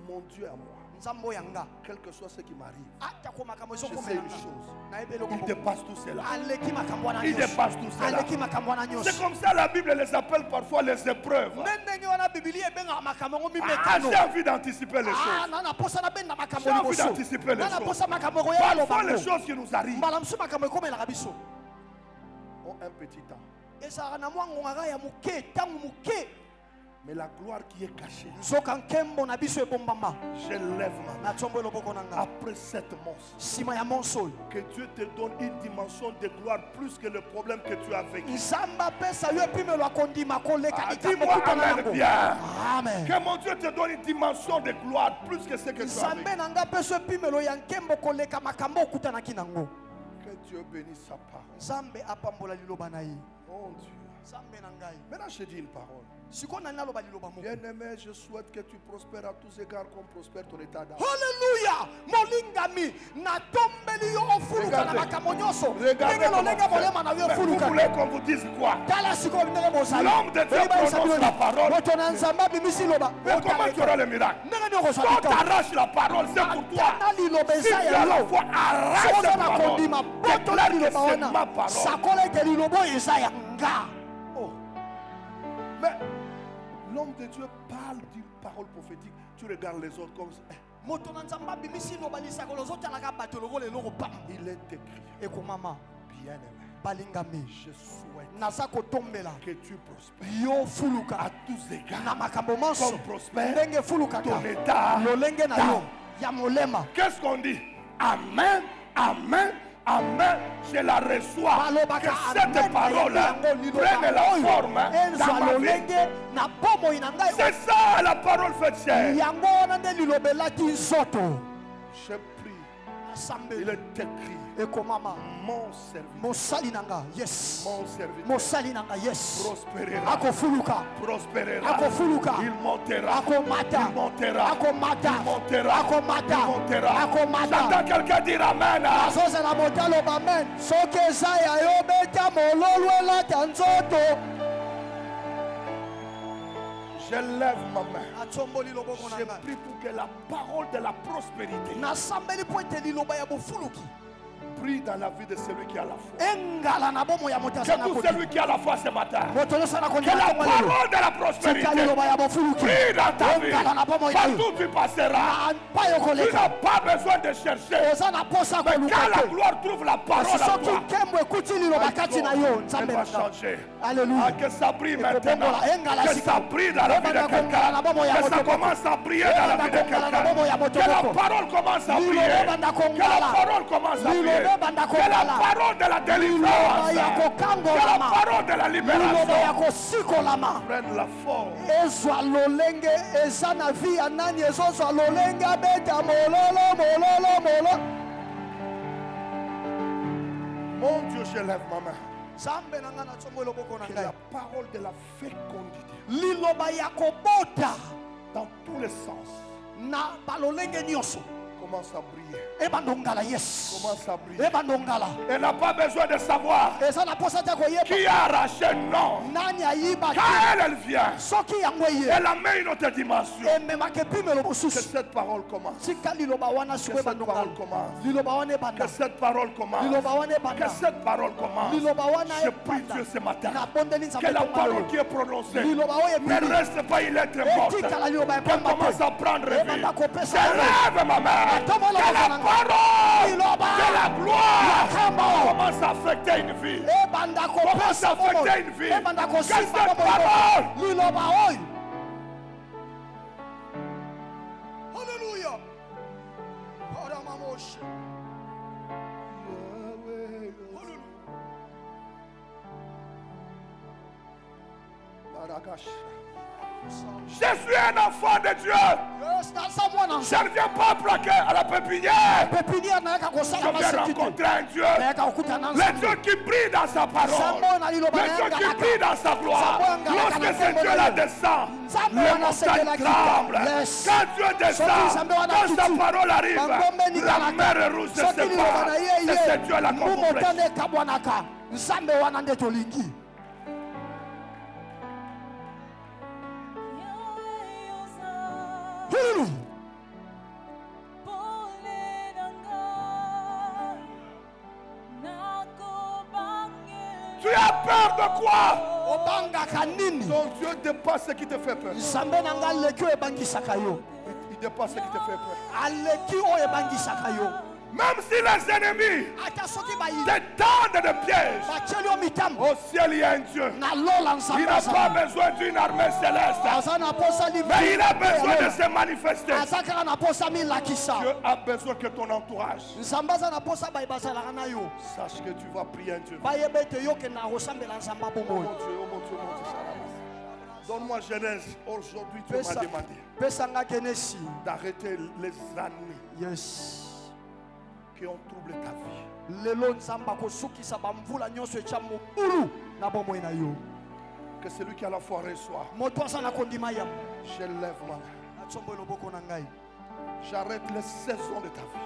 mon Dieu à moi, Nzambe oyo yanga. quel que soit ce qui m'arrive, Ata ko makambo je sais ezokomela une nga. chose. Nayebi eloko Il moko. dépasse tout cela. Aleki makambo wana Il nyonso. dépasse tout cela. Aleki makambo wana nyonso. C'est comme ça la Bible les appelle parfois les épreuves. Ndenge wana Biblia ebengaka makambo ngo Ah, mibetano. j'ai envie d'anticiper les Ah, choses. nana posa na benda makambo J'ai envie liboso. d'anticiper les Nana choses. posa makambo koya Parfois lobango. les choses qui nous arrivent Mbala mosusu makambo ekomelaka biso. ont un petit temps. Ezalaka na mwa ngongaka ya moke ntango moke. Mais la gloire qui est cachée, Nzoka nkembo na biso ebombama. je lève ma main. Natsombo loboko na nga. Après cette monstre, Sima ya monso. que Dieu te donne une dimension de gloire plus que le problème que tu as vécu. Nzambe apesa yo epimelo akondima koleka Ah, likambo dis-moi okutana Amen nango. bien. Amen. Que mon Dieu te donne une dimension de gloire plus que ce que tu as Nzambe vécu. na nga apesa epimelo ya nkembo koleka makambo okutanaki nango. Que Dieu bénisse sa parole. Nzambe apambola liloba na ye. Mon Dieu. Nzambe na ngai. Maintenant, je dis une parole. Siko na naloba liloba moko. Bien-aimé, je souhaite que tu prospères à tous égards comme prospère ton état d'âme. Hallelujah. Molingami na tombeli yo ofuluka na makambo nyonso. Regardez Ndenge lolenga comment molema na yo mais vous ofuluka. voulez qu'on vous dise quoi? Tala siko ndenge bozali. L'homme de Dieu prononce la parole. Moto na nzamba bimisi loba. Mais comment tu auras le miracle? Ndenge ni ko Quand tu arraches la parole, c'est pour toi. Si tu as la foi, arrache cette parole. Déclare que c'est ma parole. Sakola ke lilobo eza ya nga. Oh. Mais l'homme de Dieu parle d'une parole prophétique. Tu regardes les autres comme ça. Moto na nzamba bimisi loba lisakolo zotalaka bato lokola eloko pam. Il est écrit. Ekomama Bien-aimé, balingami. je souhaite Naza kotombela que tu prospères yo fuluka à tous égards. na makambo manso Comme prospère ndenge fulukaka ton état lolenge na yo ya molema. Qu'est-ce qu'on dit? Amen, amen, amen. Je la reçois. Que balobaka cette parole prenne la forme ezwa dans ma vie. lolenge na bomoi na ngai C'est ça la parole faite chair. yango wana nde lilobelaki nzoto. Je prie. Il Asambeli est écrit. ekomama Mon serviteur. mosali na nga yes Mon serviteur. mosali na nga yes Prospérera. akofuluka Prospérera. akofuluka Il montera. akomata Il montera. akomata Il montera. akomata Il montera. akomata. J'entends quelqu'un dire Amen. azozela motalo bamen soki eza ya yo beta mololu elata nzoto. Je lève ma main. atomboli loboko na Je ngai prie pour que la parole de la prospérité nasambeli mpo ete liloba ya bofuluki brille dans la vie de celui qui a la foi. engala na bomo ya moto Que aza na tout koti celui qui a la foi ce matin. moto nyonso na Que kondima la ntongo lelo parole de la tika prospérité liloba ya bofuluki brille dans ta vie. engala na bomo ya yo Partout tu passeras. pa yo Tu koleka n'as pas besoin de chercher. oza na posa Mais koluka quand la te gloire trouve la parole kasi à soki toi, nkembo ekuti liloba kati na yo elle nzambe va na nga changer. alleluya Ah, que ça brille Et maintenant. que engala Que sika. ça brille dans la vie de Ebanda quelqu'un. kongala na bomo ya Que ça motoko. commence à briller dans la vie de Ebanda kongala na bomo ya quelqu'un. motoko. Que la parole commence à Liloba briller. banda Que la kongala. parole commence à Liloba briller. banda Que la kongala. parole de la délivrance. Liloba ya Que kokangolama. la parole de la liloba ya libération kosikolama prenne la forme. ezwa lolenge eza na vi ya nani ezozwa lolenge abeta mololo mololo mololo. Mon Dieu, je lève ma main. nzambe na nga na tsombo loboko na Que ngai la parole de la fécondité liloba ya kobota dans tous les sens na balolenge nyonso commence à briller. ebanda ongala yes Commence à briller. ebanda ongala Elle n'a pas besoin de savoir eza na posa te koyeba qui a arraché. Non. nani ayiba Quand te elle vient, soki yango eye elle amène une autre dimension. ememaka epimelo Que mosusu cette parole commence. tika liloba wana Que siko cette ebanda parole ongala commence. liloba wana Que ebanda cette parole commence. liloba wana Que ebanda cette parole commence. liloba wana Je prie ebanda Dieu ce matin. nabondeli nzambe Que la tonga parole lelo. qui est prononcée liloba oyo ne ebimi reste pas illettrée morte. etikala liloba Qu'elle epamba commence te à prendre vie. ebanda kopesa Je yango. lève ma main. Atomo Que loboko la na ngai. parole Liloba. de la gloire Makambo. commence à affecter une vie. ebanda Commence kopesa à bomoi. affecter une vie. ebanda Que kosimba cette bomoi. parole liloba oyo haleluya oramamoshe Je suis un enfant de Dieu. yes naza mwana Je ne viens pas plaquer à la pépinière. pepiniere nayaka Je kosala viens maseki te rencontrer un Dieu. nayaka kokutana na Le nzambe Dieu qui brille dans sa parole. Nzambe na liloba Le na Dieu yanga qui laka. brille dans sa gloire. Nzambe yanga Lorsque laka ce na Dieu-là nzambe descend, Nzambe les wana sepela montagnes kita. tremblent. Yes. Quand Dieu descend, Soki Nzambe wana quand sa tutu. parole arrive, Bangombe ni la kalaka. mer rouge se soki liloba sépare. na ye C'est ce ye Dieu-là qu'on vous prêche. motane ekabwanaka nzambe wana nde tolingi Hallelujah. Tu as peur de quoi? obangaka nini Ton Dieu dépasse ce qui te fait peur. nzambe na nga aleki oyo ebangisaka yo Il dépasse ce qui te fait peur. aleki oyo ebangisaka yo Même si les ennemis ata soki bayi te tendent de pièges, batieli yo mitambo au ciel il y a un Dieu. nalola Il nzambe n'a pas azala besoin d'une armée céleste, aza na posa mais il a besoin de se manifester. aza kaka na posa milakisa Dieu a besoin que ton entourage nzambe aza na posa bayi bazalaka na yo sache que tu vas prier un Dieu. bayeba ete yokenda kosambela nzambe Oh bomoi mon Dieu, oh mon Dieu, mon Dieu, Salama. Donne-moi Genèse. Aujourd'hui, Dieu m'a demandé pesanga kenesi d'arrêter les années yes qui ont troublé ta vie. lelo nzambe akosukisa bamvula nyonso etya mobulu na bomoi na yo Que celui qui a la foi reçoit. moto aza na kondima yambo Je lève ma main. natsombo loboko na ngai J'arrête les saisons de ta vie.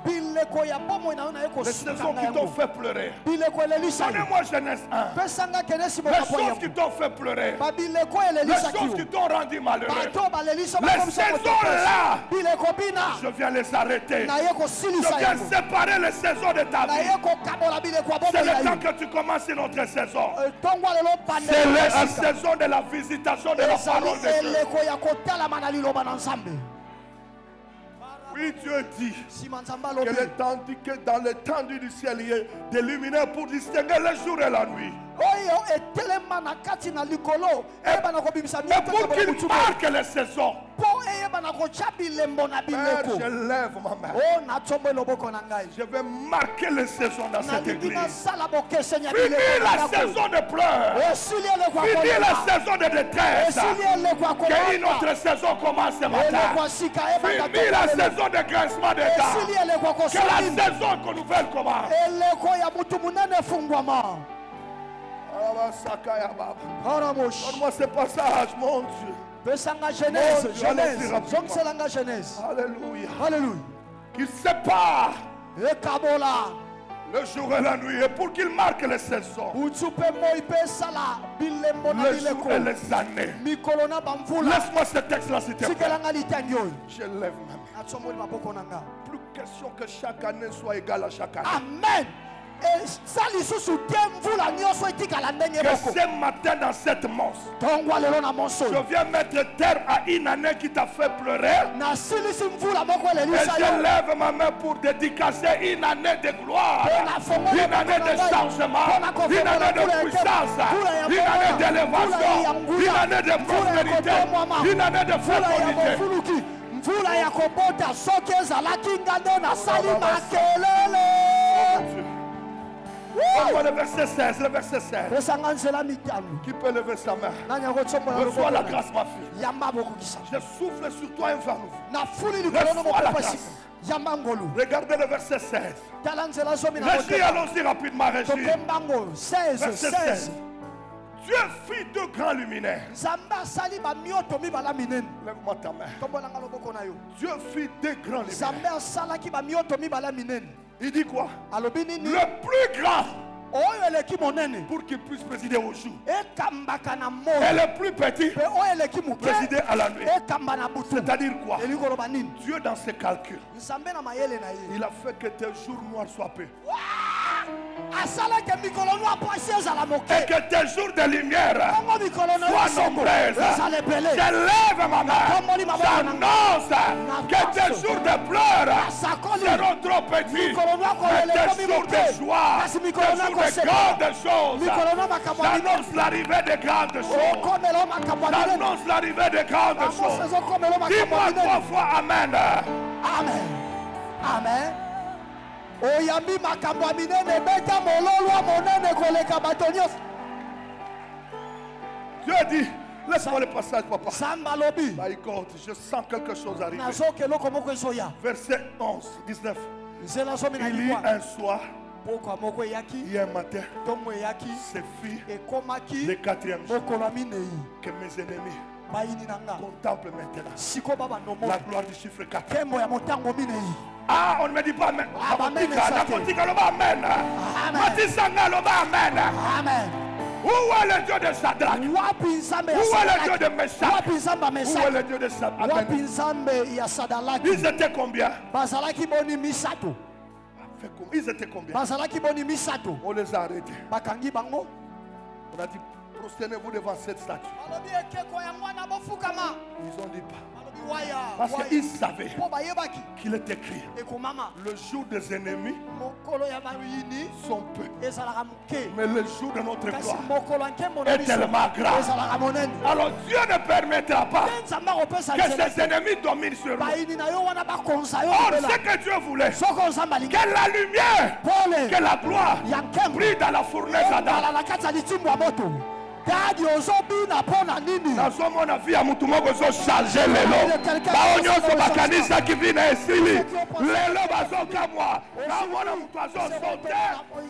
bileko ya bomoi na yo na ye Les saisons kosuka qui t'ont yango fait pleurer. bileko elelisa yo Donnez-moi Genèse 1. pesanga kenesi Les mokapo choses qui yango t'ont fait pleurer. babileko Les elelisaki choses qui yo t'ont rendu malheureux. bato balelisa Les bakomisa moto saisons pesi. là, bileko bina je viens les arrêter. na ye Je kosilisa viens yango séparer les saisons de ta na vie. ye kokabola bileko ya C'est bomoi le na temps yo que tu commences une autre saison. ntongo lelo C'est la bandesika saison de la visitation de la ezali parole de Dieu. eleko ya kotalama na liloba na nzambe Oui, Dieu dit nsima nzambe que alobi le temps dit que dans l'étendue du ciel, il y a des luminaires pour distinguer le jour et la nuit. oyo etelema na kati na likolo eyebana kobimisa Et pour qu'il marque les saisons. mpo eyebana kotya bilembo na Père, bileko je lève ma main. o natsombo loboko na ngai Je vais marquer les saisons dans cette nalingi église. nasala bokeseni ya Fini bileko la na ndako. saison de pleurs. esili eleko ya Fini kolela la saison de détresse. esili eleko ya Qu'une kolala autre saison commence ce eleko matin. ya sika eyebaka Fini la saison de grincement des dents. esili eleko ya Que la kosalini saison que nouvelle commence. eleko ya mutu munene efungwama karamoshi Donne-moi ce passage, mon Dieu. pesanga genèse Mon Dieu, allons-y genèse rapidement. zongiselanga genèse Alléluia. halleluya Qu'il sépare ekabola le jour et la nuit et pour qu'il marque les saisons, butu mpe moi mpe esala bilembo na les jours bileko et les années. mikolo na bamvula Laisse-moi ce texte-là, s'il te plaît. tikelanga litangi oyo Je lève ma main. natsomboli maboko na nga Plus question que chaque année soit égale à chaque année. amen eza lisusu te mvula nyonso etikala ndenge Que moko ce matin dans cette monstre, ntongwa lelo na monso je viens mettre terre à une année qui t'a fait pleurer. nasilisi mvula moko Et elelisa je yo lève ma main pour dédicacer une année de gloire, une année de changement, une année de puissance, une année d'élévation, une année de prospérité, une année de mvula ya fécondité. mofuluki mvula ya kobota soki ezalaki nga nde nasali makelele Donne-moi le verset 16, le verset 16. pesanga nzela mitano Qui peut lever sa main? nani akotsombola Reçois la loboko grâce, ma fille. yamba bokokisa Je souffle sur toi un vent nouveau. nafuli likolo no Reçois la mopepasi grâce. yamba ngolu Regardez le verset 16. tala nzela zomi na Régie, motema allons-y rapidement, Régie. tokembango 16 Verset 16 16. Dieu fit deux grands luminaires. nzambe asali bamioto mibala minene Lève-moi ta main. tombolanga loboko na yo Dieu fit deux grands luminaires. nzambe asalaki bamioto mibala minene Il dit quoi? alobi nini Le plus grand oyo eleki monene pour qu'il puisse présider au jour. ekambaka na Et moi le plus petit mpe oyo eleki moke présider à la nuit. ekamba na butu C'est-à-dire quoi? elingi koloba nini Dieu dans ses calculs, nzambe na mayele na ye il a fait que tes jours noirs soient peu. asalaki mikolo no apwasi ezala Et moke que tes jours de lumière bongo mikolo na soient yo nombreuses. ezala ebele Je lève ma main. J'annonce que tes jours de pleurs asakoli seront trop petits. mikolo no Mais akolela tes ekomi jours moke de joie, kasi tes mikolo no jours de akoseka grandes choses. mikolo no makambo ya minene J'annonce l'arrivée de grandes choses. okomela o makambo ya minene J'annonce l'arrivée de grandes bango choses. ezokomela o makambo Dis-moi ya 3 minene fois Amen. amen amen oyambi makambo ya minene ebeta mololwa monene koleka bato nyonso Dieu dit, laisse-moi le passage, papa. nzambe alobi My God, je sens quelque chose arriver. nazoka eloko moko ezoya Verset 11, 19. nzela zomi na Il y likwa un soir, pokwa moko eyaki hier matin, ntongo eyaki ce fut ekomaki le 4e jour mokolo ya minei que mes ennemis bayini na nga contemplent maintenant siko babanomo la gloire du chiffre 4. nkembo ya motango minei Ah, on ne me dit pas Amen. Ah, bah, amen, ça, Nakotika loba Amen. Amen. Matisanga loba Amen. amen Où est le Dieu de Shadrach? wapi nzambe ya Où est le Dieu sadalaki de Meshach? wapi nzambe ya Où est mesaki le Dieu de Shadrach? wapi Amen. nzambe ya sadalaki Ils étaient combien? bazalaki boni misato Ils étaient combien? bazalaki boni misato On les a arrêtés. bakangi bango On a dit, prosternez-vous devant cette statue. balobi ekeko ya mwana bofukama Ils ont dit pas. balobi waya Parce waya. qu'ils savaient mpo bayebaki qu'il est écrit. ekomama Le jour des ennemis mokolo ya bayini sont peu. ezalaka moke Mais le jour de notre kasi gloire mokolo ya nkembo na est biso tellement grand. ezalaka monene Alors Dieu ne permettra pas te nzambe akopesa que nzela ses ennemis dominent sur nous. bayini na yo wana bakonza yo Or, libela ce que Dieu voulait, soko nzambe alingi que la lumière, pole que la gloire ya nkembo brille dans la fournaise Adam. ezala na kati ya litimbo ya moto dadi ozobina mpona nini nazomona vie ya mutu moko ozocharge lelo bao nyonso bakanisa kivi na esili lelo bazokamwa namona mutu azosote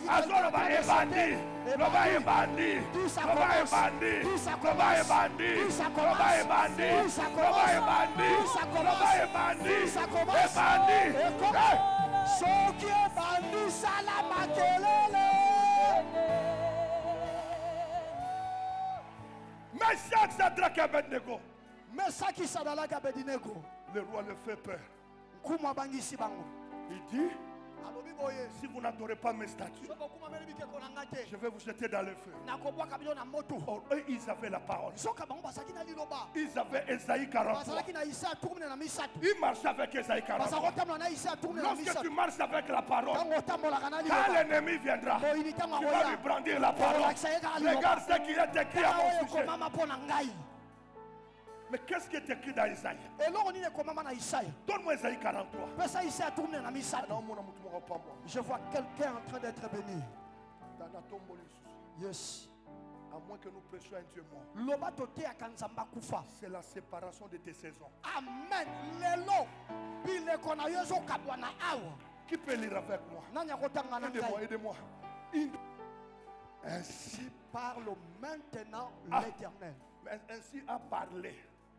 azoloba ebandi loba ebandi loba ebandi loba ebandi loba ebandi loba ebandi loba ebandi ebandi soki ebandi sala makelele Meshach, Shadrach et Abednego. Mesaki Sadalaka Abednego. Le roi le fait peur. Nkuma bangisi bango. Il dit, Alobi boye. si vous n'adorez pas mes statues, Soko kuma meli bike konanga te. je vais vous jeter dans le feu. Nakobwa kabilo na moto. Or, eux, ils avaient la parole. Soka bango basaki na liloba. Ils avaient Esaïe 43. Basalaki na Isa tourne na misatu. Ils marchaient avec Esaïe 43. Basako tamla na Isa tourne na Lorsque misatu. tu marches avec la parole, Tango tambola kana quand liloba. l'ennemi viendra, Boyini tango tu vas lui oya. brandir la parole. Regarde ce qui est écrit à mon sujet. Komama pona ngai. Mais qu'est-ce qui est écrit dans Isaïe? Eloko nini komama na Isaïe. Donne-moi Isaïe 43. Pesa Isa tourne na misatu. Non, mon amour, tu m'auras pas moi. Je vois quelqu'un en train d'être béni. Dans la tombe, mon Jésus. Yes. À moins que nous prêchions un Dieu mort. Loba tote akanzamba kufa. C'est la séparation de tes saisons. Amen. Lelo. Bile kona yezo kabwana awa. Qui peut lire avec moi? Nanya kotanga na Aidez-moi, ngai. aidez-moi. Ainsi, Parle maintenant Ah. l'Éternel. ainsi a parlé.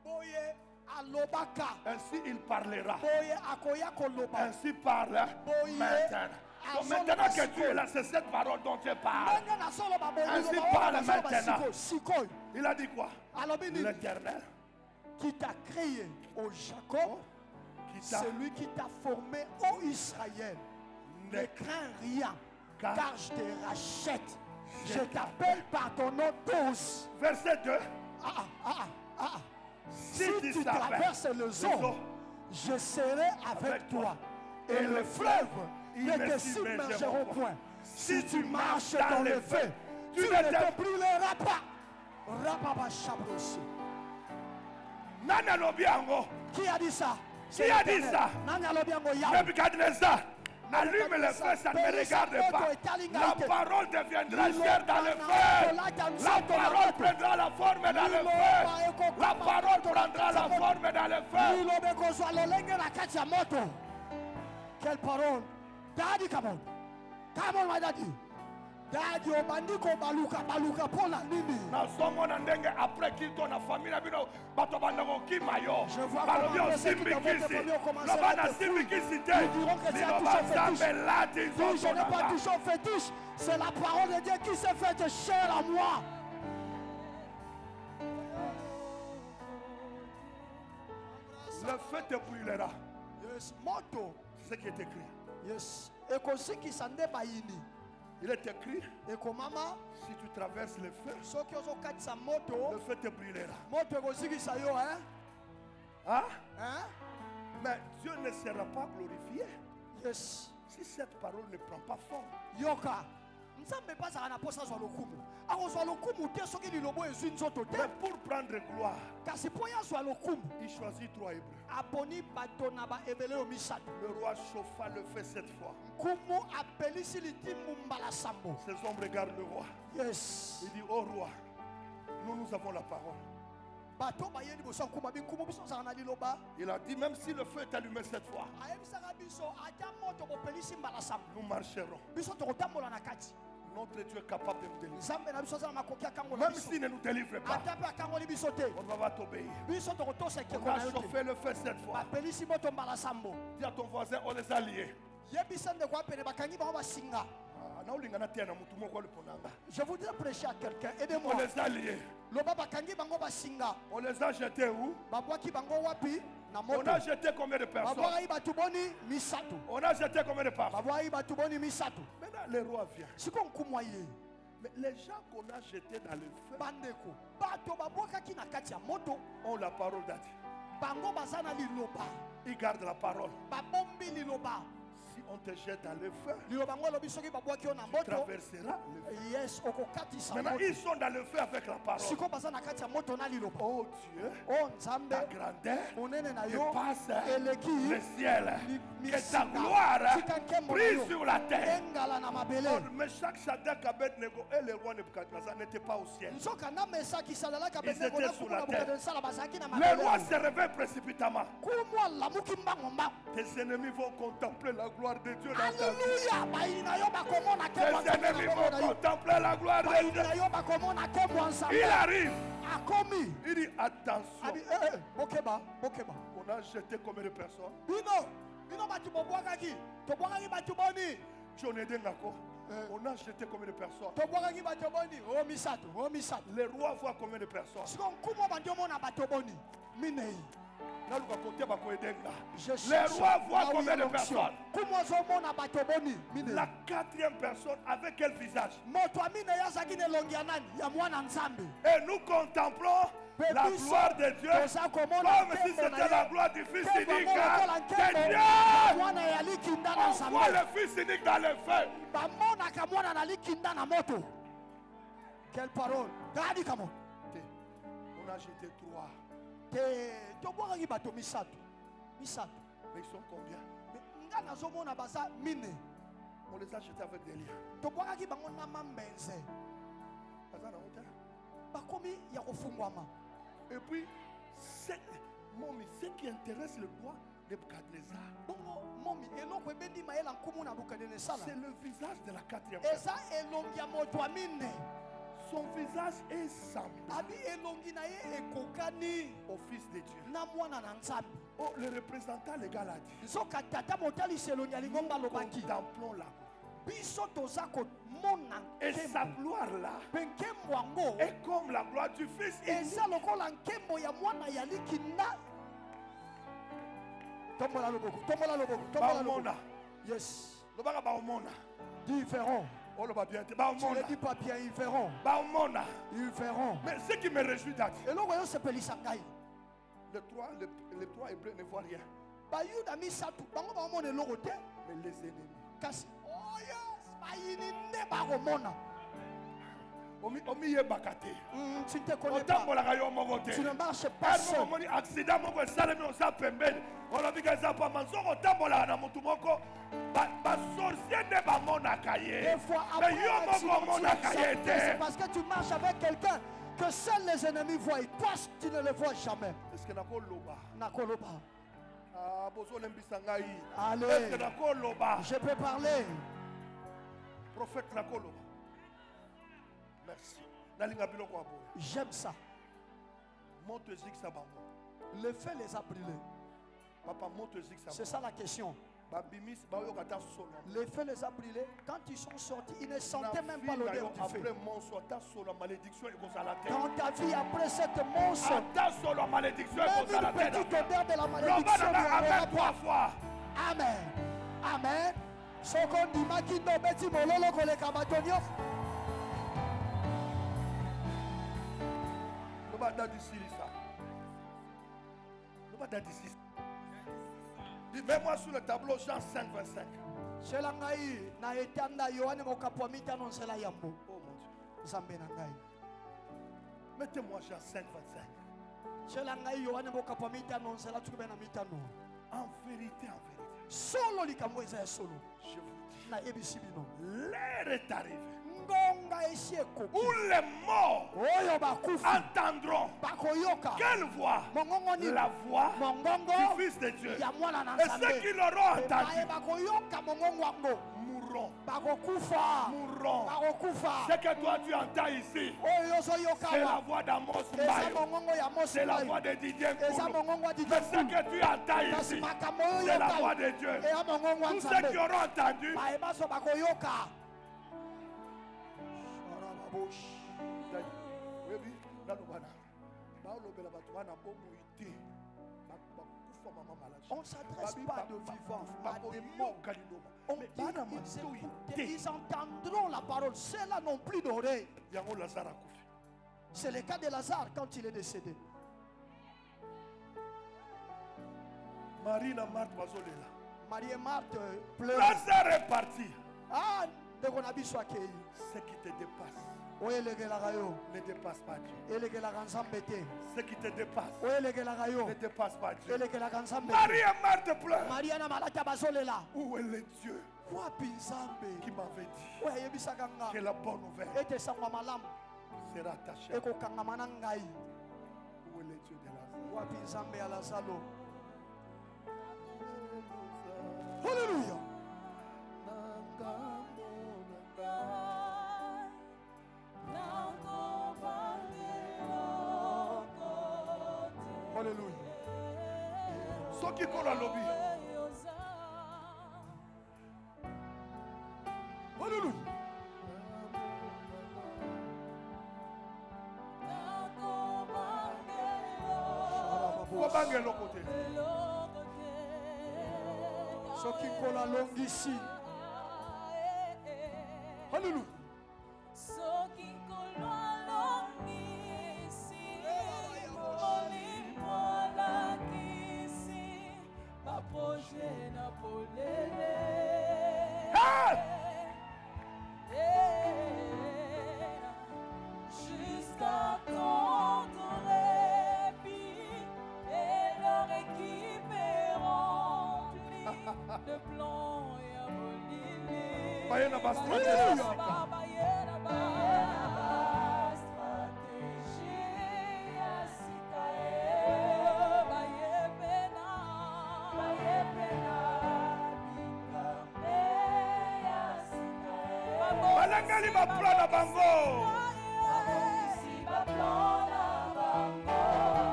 Boye alobaka. Ainsi il parlera. Boye akoya koloba. Ainsi parle Boye. maintenant. Donc maintenant que tu es là, c'est cette parole dont tu parles. Nanga na solo ba boye. Ainsi loba, parle loba, loba, maintenant. Sikoy. Il a dit quoi? Alobi nini? L'Éternel Qui t'a créé au Jacob, qui t'a celui qui t'a formé au Israël. Ne crains rien, car je te rachète. Je t'appelle par ton nom tous. Verset 2. Si tu traverses les eaux, je serai avec toi. Et le fleuve ne te submergeront point. Si tu marches dans le feu, tu ne te brûleras pas. Rababa Chabrosi. Nana Lobiango. Qui a dit ça? Qui a dit ça? Nana Lobiango Yahweh. Nebuchadnezzar. Allume le feu, ça ne me regarde pas. La parole deviendra chair dans le feu. La parole prendra la forme dans le feu. La parole prendra la forme dans le feu. Quelle parole? Daddy, come on. Come on, my daddy. Daddy, obandiko baluka pola nini. Na somo na ndenge après qu'il ton famille na bino bato bandako kimayo. Je vois Balobi comment osimbikisi. commencer Loba à na être fou. simbikisi te. Nous dirons que c'est un Liloba touche au fétiche. nzambe lati Oui, je nzoto n'ai na pas nga. touché au fétiche. C'est la parole de Dieu qui s'est faite chair à moi. Le feu te brûlera. Yes, moto. C'est ce qui est écrit. Yes. Ekosiki sande bayini. Il est écrit, Ekomama. si tu traverses le feu, Soki ozokatisa moto. le feu te brûlera. Moto ekosikisa yo, hein? Hein? Hein? Mais Dieu ne sera pas glorifié Yes. si cette parole ne prend pas forme. Yoka. Nzambe bazaka na posa zwa lokumu. Akozwa lokumu te soki lilobo ezwi nzoto te. Mais pour prendre gloire, Kasi po ya zwa lokumu. il choisit 3 Hébreux. Aponi bato na baebele yo misato. Le roi chauffa le feu 7 fois. Nkumu apelisi litimu mbala sambo. Ces hommes regardent le roi. Yes. Il dit, oh roi, nous avons la parole. Bato baye liboso nkumu binkumu biso zaka na liloba. Il a dit, même si le feu est allumé 7 fois, Ayebisaka biso ata moto bopelisi mbala sambo. nous marcherons. Biso tokotambola na kati. Notre Dieu est capable de nous délivrer. Nzambe na biso aza na makoki akangola Même biso. s'il ne nous délivre pas, Ata pe akangoli biso te. on va t'obéir. Biso tokotosa ekeko On a na yo te. chauffé le feu 7 fois. Bapelisi moto mbala sambo. Dis à ton voisin, on les a liés. Yebisa ndeko apene bakangi bango basinga. Je voudrais prêcher à quelqu'un. Aidez-moi. On les a liés. Loba bakangi bango basinga. On les a jetés où? Babwaki bango wapi? Na On moto. a jeté combien de personnes? Babwaki batuboni misato. On a jeté combien de personnes? Babwaki batuboni misato. Maintenant, le roi vient. Siko nkumwaye. Mais les gens qu'on a jetés dans le feu Bandeko. Bato babwakaki na kati ya moto. ont la parole d'Adieu. Bango bazana liloba. Ils gardent la parole. Babombi liloba. Si on te jette dans le feu, liloba ngo lobi soki babwaki yo na tu moto traverseras le feu. yes okokatisa Maintenant, moto ils sont dans le feu avec la parole. siko baza na kati ya moto na liloba Oh Dieu, o nzambe ta grandeur monene na yo dépasse eleki le ciel. Que ta misika gloire tika nkembo na brille yo sur la terre. engala na mabele Oh, mais chaque Shadrach, Abednego et le roi Nebuchadnezzar n'étaient pas au ciel. nzoka na mesaki salalaka Ils étaient benego na sur kumu na la terre. bukadensala bazalaki na Le roi mabele se réveille précipitamment. kumu alamuki mbango mbango Tes ennemis vont contempler la gloire de Dieu dans ta vie. Alléluia. Bayini na yo bakomona Tes nkembo ya ennemis Nzambe na vont yo. contempler la gloire de Bayini Dieu. na yo bakomona nkembo ya Nzambe. Il arrive. Akomi. Il dit attention. Abi bokeba bokeba. On a jeté combien de personnes? Bino batu bobwakaki. Tobwakaki batu boni. John Edengako. On a jeté combien de personnes? Tobwakaki batu boni. O misato, o misato. Le roi voit combien de personnes? Siko nkumo bandiomona batu boni. Minei. Le Je roi voit combien de personnes? Kumo zomona batu boni. Minei. La quatrième personne, avec quel visage? Moto amine yazaki ne longi ya nani? Ya mwana Nzambe. Et nous contemplons la gloire de Dieu comme si c'était la gloire du Fils unique de Dieu. On voit le Fils unique dans le feu. Quelle parole. On a jeté 3. Mais ils sont combien? On les a jetés avec des liens. Et puis, ce qui intéresse le roi Nebuchadnezzar, c'est le visage de la quatrième personne. Son visage est semblable au Fils de Dieu. Oh, le représentant légal a dit, contemplons la gloire. Et sa gloire là est comme la gloire du Fils unique. Yes. Ils verront. Oh, le bien, Tu ne dis pas bien, ils verront. Ils verront. Mais ce qui me réjouit d'être, Et là, voyons ce pays sangai. les trois hébreux ne voient rien. Bayuda misatu. Bango bango ne lorote. Mais les ennemis. Kasi. Oh yes. Bayini ne baromona. Omi ye bakate. Tu ne te connais pas. Tu ne marches pas seul. Accident moko salemi on sa pembeni. On a vu que ça pas manzo otambola na mutu moko. Ba sorcier ne ba mona kaye. Des fois après c'est parce que tu marches avec quelqu'un que seuls les ennemis voient. Toi tu ne le vois jamais. Est-ce que nako loba? Nakoloba. Ah bozo lembisa ngai. Allez. Est-ce que nako loba? Je peux parler. Prophète nako loba. Merci. J'aime ça. Le feu les a brûlés. C'est ça la question. Le feu les a brûlés. Quand ils sont sortis, ils ne sentaient même pas l'odeur du feu. Dans ta vie, après cette morsure, même une petite odeur de la malédiction viendra pas. Amen. Amen. Mets-moi sur le tableau Jean 5, 25. Oh mon Dieu. Mettez-moi Jean 5, 25. En vérité, Solo likambo eza solo. je vous Na ebisi bino. l'heure est arrivée Ngonga esi ekoki. où les morts Oyo bakufi. entendront Bakoyoka. quelle voix? Mongongoni. La voix Mongongo. du Fils de Dieu. Ya mwana na Et Nzambe. ceux qui l'auront entendu Baye bakoyoka mongongo wango. mourront. Bakokufa. Mourront. Bakokufa. Ce que toi tu entends ici, Oyo zoyoka c'est la wa. voix d'Amos Eza Mbayo. mongongo ya Mose. C'est la voix de Didier Eza Koulou. mongongo ya Didier Mais ce Koulou. que tu entends Kasi ici, makambo c'est la yoyoka. voix de Dieu. Eya mongongo wa Tous ceux Nzambe. qui auront entendu, Baye baso bakoyoka. On ne s'adresse pas de vivant à des mots. On dit ils entendront la parole. Ceux-là n'ont plus d'oreilles. C'est le cas de Lazare quand il est décédé. Marie et Marthe pleurent. Lazare est parti. Ah, ndeko na biso akei. Ce qui te dépasse Oyelekelaka yo. ne dépasse pas Dieu. Elekelaka nzambe te. Ce qui te dépasse Oyelekelaka yo. ne dépasse pas Dieu. Elekelaka nzambe te. Marie et Marthe pleurent. Maria na malata bazolela. Où est le Dieu Wapi nzambe? qui m'avait dit Oyo ayebisaka nga. que la bonne nouvelle Ete sango malamu sera attachée? ekokangama na ngai. Où est le Dieu de Lazare? Wapi nzambe ya Lazaro? Hallelujah. Hallelujah. Soki kola lobi. Hallelujah. Wabange lokote. Soki kola longisi. Hallelujah. Jusqu'à quand ton répit et leur équipe est remplie de plomb et à Bayena ba stratégie. Balangali ba plan na bango.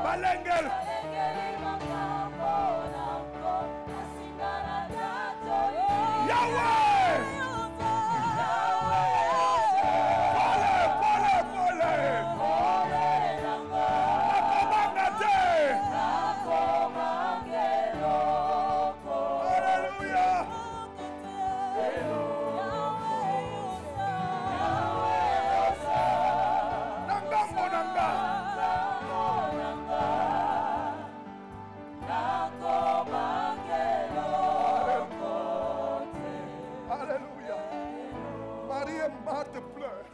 Balengel. Yahweh. Pole. Akomangate. Hallelujah. Nangambo nanga. Alléluia. Marie et Marthe pleurent.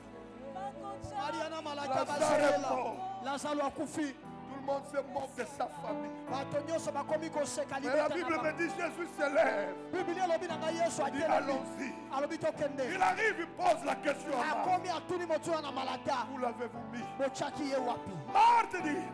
Maria na malata Lazare bazolela. mort. Lazaro akufi. Tout le monde se moque de sa famille. Bato nyonso bakomi koseka Mais la libeta Bible na me dit Jésus se lève. Biblia elobi na ngai Yesu Il dit atelemi. allons-y. Alobi tokende. Il arrive, il pose la question à Marthe. Akomi atuni motu wana malata. Où l'avez-vous mis? Botiaki ye wapi? Marthe dit,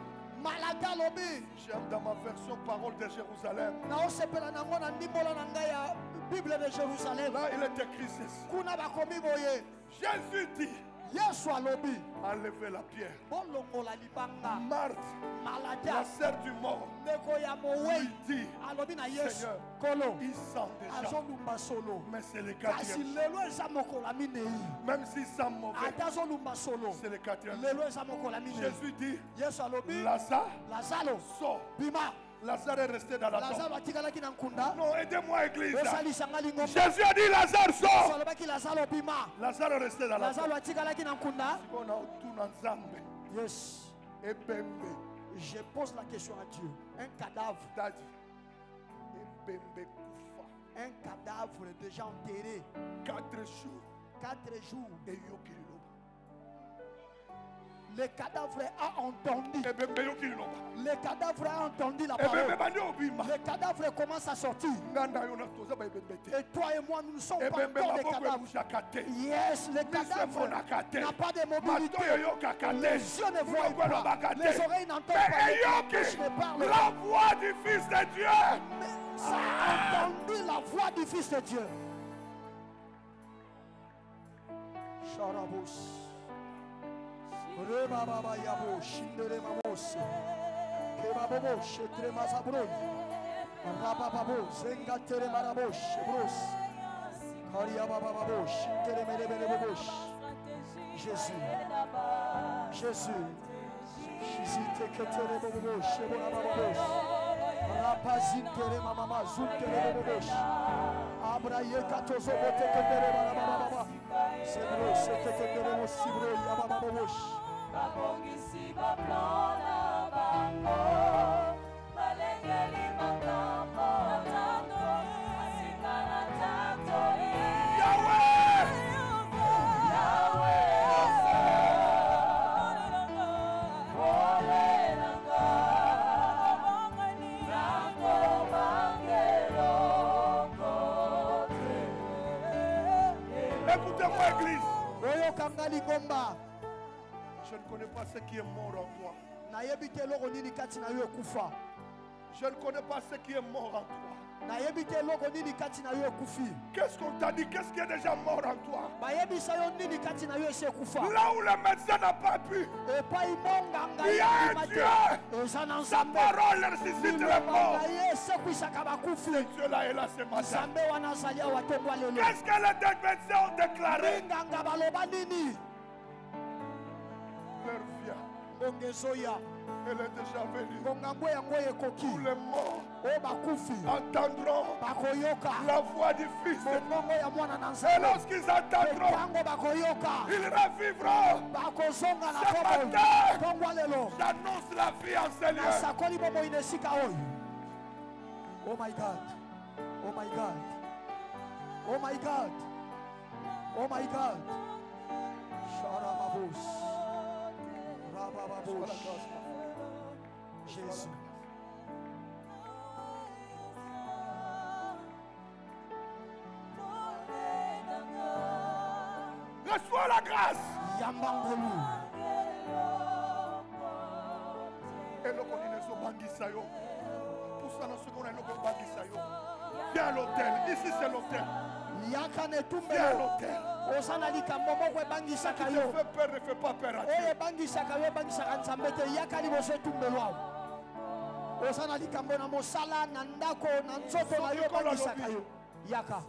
Malata alobi. j'aime dans ma version parole de Jérusalem. naosepela nango na ndimbola na ngai ya Bible de Jérusalem. Là, il est écrit ceci. Kuna bakomi boye. Jésus dit, Yesu alobi. enlevez la pierre. Bolongola libanga. Marthe, la Malata. sœur du mort, Ndeko ya lui mowei. dit, Alobi na Yesu. Seigneur, Kolo. il sent déjà. Azolumba solo. Mais c'est le Kasi quatrième. lelo eza mokola minei. Même s'il sent mauvais, Ata azolumba solo. c'est le quatrième. Lelo eza mokola minei. Jésus dit, Yesu alobi. Lazare, Lazaro. sort. Bima. Lazare est resté dans la tombe. Lazaro atikalaki na nkunda. Non, aidez-moi, église. Osalisanga lingomba. Jésus a dit, Lazare, Yesu sort. alobaki Lazaro bima. Lazare est resté dans la tombe. Lazaro atikalaki na nkunda. On a tout dans Nzambe. Yes. Et Bembe. Je pose la question à Dieu. Un cadavre. Daddy. Et Bembe Koufa. Un cadavre déjà enterré. 4 jours. 4 jours. Et Yokililo. Le cadavre a entendu. Et Bembe Yokililo. Le cadavre a entendu la Et Bembe parole. Bani Obima. Le cadavre commence à sortir. Nganda Yona Toza ba Bembe te. Et toi et moi, nous ne sommes Et pas Bembe encore des Maboko cadavres. Ebushakate. Yes, le cadavre n'a pas de mobilité. Matoyo Yokakate. Les yeux ne voient Mounokwelo pas. Bakate. Les oreilles n'entendent pas. Mais La bouche Yoki, ne parle la pas. voix du Fils de Dieu. Mais ça a entendu la voix du Fils de Dieu. Charabos. Reba baba yabo, shindere mamos. Keba bobo, shetre mazabron. Raba babo, zenga tere marabos, bros. Karia baba babo, shindere merebere bobos. Jésus. Jésus. Shizite ketere bobos, shebora babos. Rapazin tere mama, zun tere bobos. Abraye katozo bote ketere baba. Sebro, seketere mosibro, yababa bobos. Babongisi baplona bango balengeli makambo atando Écoutez-moi, Église. oyokanga lingomba Je ne connais pas ce qui est mort en toi. nayebi te eloko nini kati na yo ekufa Je ne connais pas ce qui est mort en toi. nayebi te eloko nini kati na yo ekufi Qu'est-ce qu'on t'a dit? Qu'est-ce qui est déjà mort en toi? bayebisa yo nini kati na yo esi ekufa Là où le médecin n'a pas pu, epai monganga il y a un yebima te Dieu. eza na Sa nzambe parole ressuscite les liloba morts. na ye esekwisaka bakufi Dieu-là est là ce matin. nzambe wana azali awa tongwa lelo Qu'est-ce que les deux médecins ont déclaré? linganga baloba nini Leur vient. ngonga ezoya Elle est déjà venue. ngongango yango ekoki Tous les morts oyo bakufi entendront bakoyoka la voix du Fils. mongongo ya mwana na Et nzambe lorsqu'ils entendront, ntango bakoyoka ils revivront. bakozonga na Ce komoi matin, tongwa lelo j'annonce la vie en ce lieu. nasakoli bomoi na esika oyo oh my god oh my god oh my god oh my god sharababos rabababos jésus Reçois la grâce. yambangolu eloko nini ezobangisa yo pusana soki ona eloko ebangisa yo viens à l'hôtel. Ici c'est l'hôtel. yaka na Viens à etumbelo l'hôtel. oza na likambo moko ebangisaka Tu yo fais peur, ne fais pas peur à oyo Dieu. ebangisaka yo ebangisaka nzambe te yaka liboso etumbelo awo oza na likambo na mosala na ndako na nzoto na yo ebangisaka yo yaka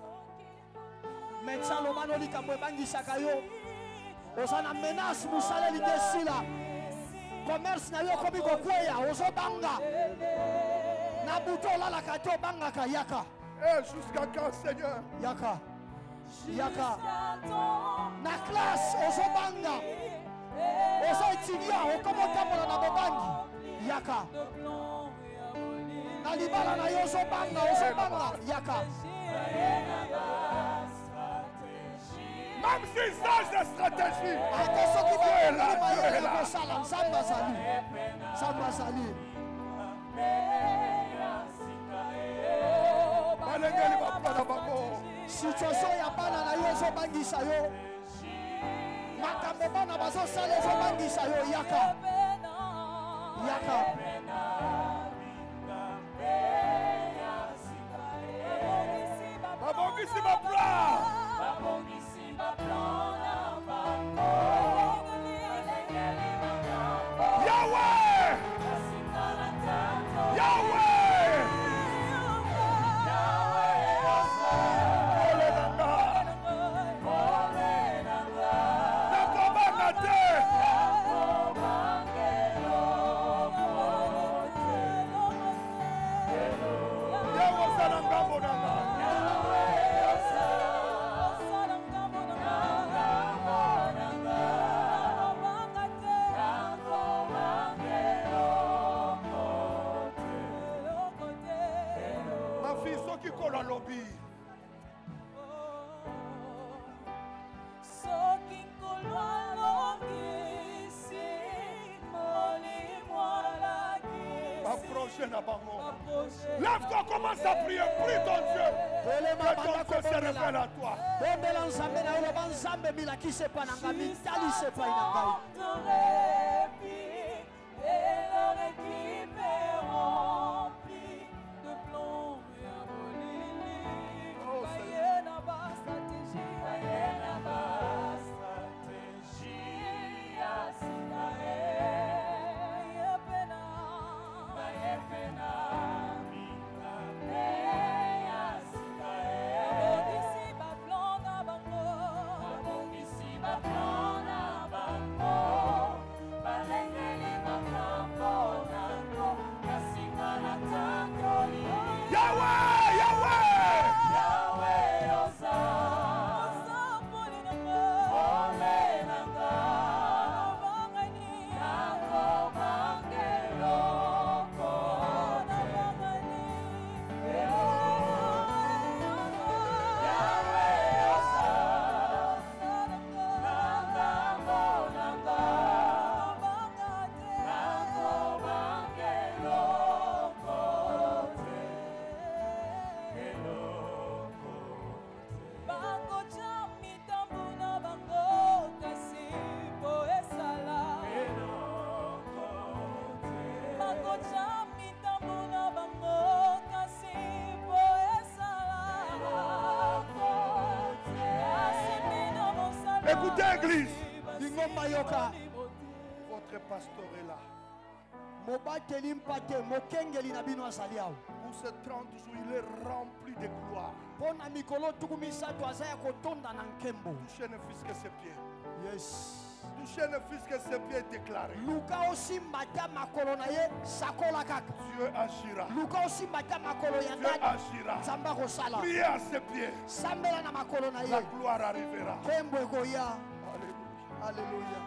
médecin alobano likambo ebangisaka yo oza na menace mosaleli te esila commerce na yo okomi kokweya ozobanga na butu olalaka te obangaka yaka Et jusqu'à quand, Seigneur? yaka yaka na classe ozobanga ozo étudia okoma otambola na bobangi yaka na libala na yo ozobanga yaka Même s'ils changent de stratégie, ate soki Dieu est là, bakoki Dieu est mayele là. kosala nzambe azali nzambe azali balengeli bapana bango. situation ya bana na yo ezobangisa yo makambo bana bazosala ezobangisa yo yaka yaka Babongisi ba plan. Yahweh! Yahweh! Ole nanga. Nakobanga te. Yawe osala ngambo nanga. Ma fille, soki kolo alobi. Approche na bango. Lève-toi, commence à prier. Prie ton Dieu. Telema Que ton Dieu se révèle à toi. bombela nzambe na yo loba nzambe milakisi epai na ngai mitalisi epai na ngai Yahweh! Yahweh! Écoutez, Église. Lingomba yoka. Votre pasteur est là. Mobateli mpate mokengeli na bino azali awa. Pour ces 30 jours, il est rempli de gloire. Pona mikolo tuku misato aza ya kotonda na nkembo. Touchez ne fût que ses pieds. Yes. Touchez ne fût que ses pieds déclarés. Luka osimba ta makolo na ye sakola kaka. Dieu agira. Luka osimba ta makolo ya Dieu ndani. agira. Samba kosala. Priez à ses pieds. Sambela na makolo na La ye. gloire arrivera. Nkembo ekoya. Alléluia. Alléluia.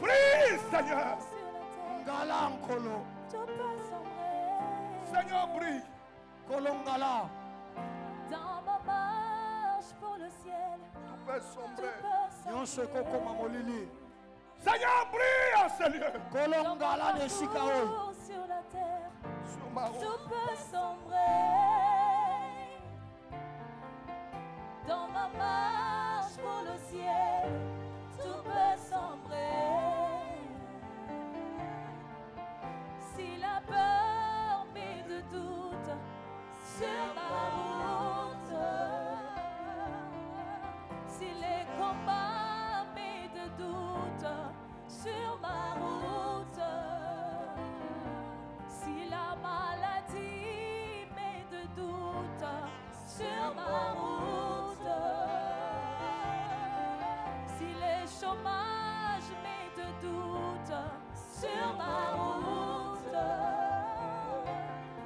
Prie, Seigneur. Ngala nkolo. Seigneur, prie. Kolongala. Dans ma marche pour le ciel, Tout peut sombrer. Nyonso ekokoma molili. Seigneur, prie en ce lieu. Kolongala na esika oyo. sur la terre, Sur ma route. tout peut sombrer. Dans ma marche pour le ciel, tout peut sombrer. Si la peur met de doute sur ma route, si les combats mettent de doute sur ma route, si la maladie met de doute sur ma route, si les chômages mettent de doute sur ma route,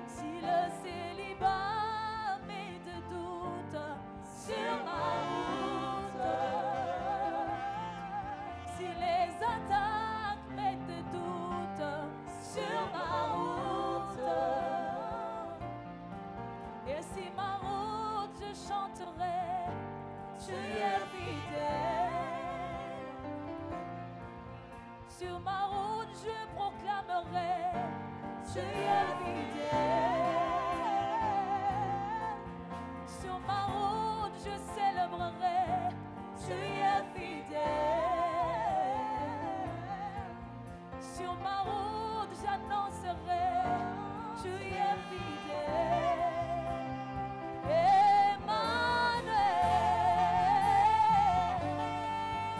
si le célibat met de doute sur ma route, si les attaques mettent de doute sur ma route, et si ma route je chanterai, tu es fidèle. Sur ma route je proclamerai, tu es fidèle. Sur ma route je célébrerai, tu es fidèle. Sur ma route j'annoncerai, tu es fidèle.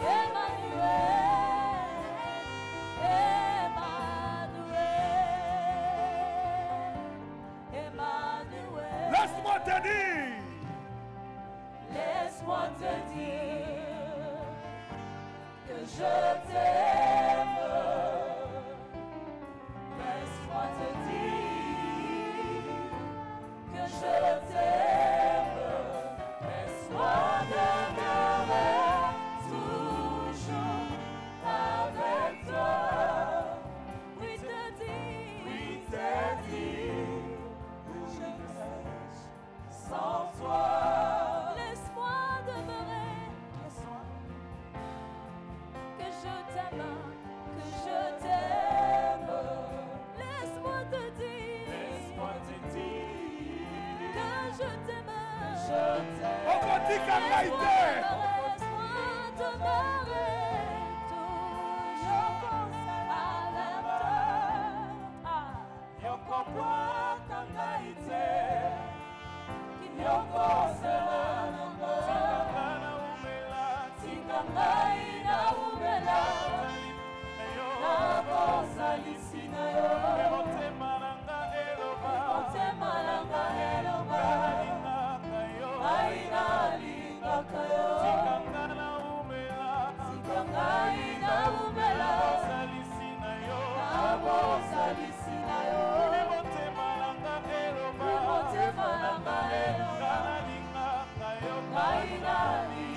Emmanuel, Emmanuel. Laisse-moi te dire. Laisse-moi te dire que je t'aime. Laisse-moi te dire que je t'aime. Laisse-moi demeurer toujours avec toi. Oui, te dire que je reste sans toi. Laisse-moi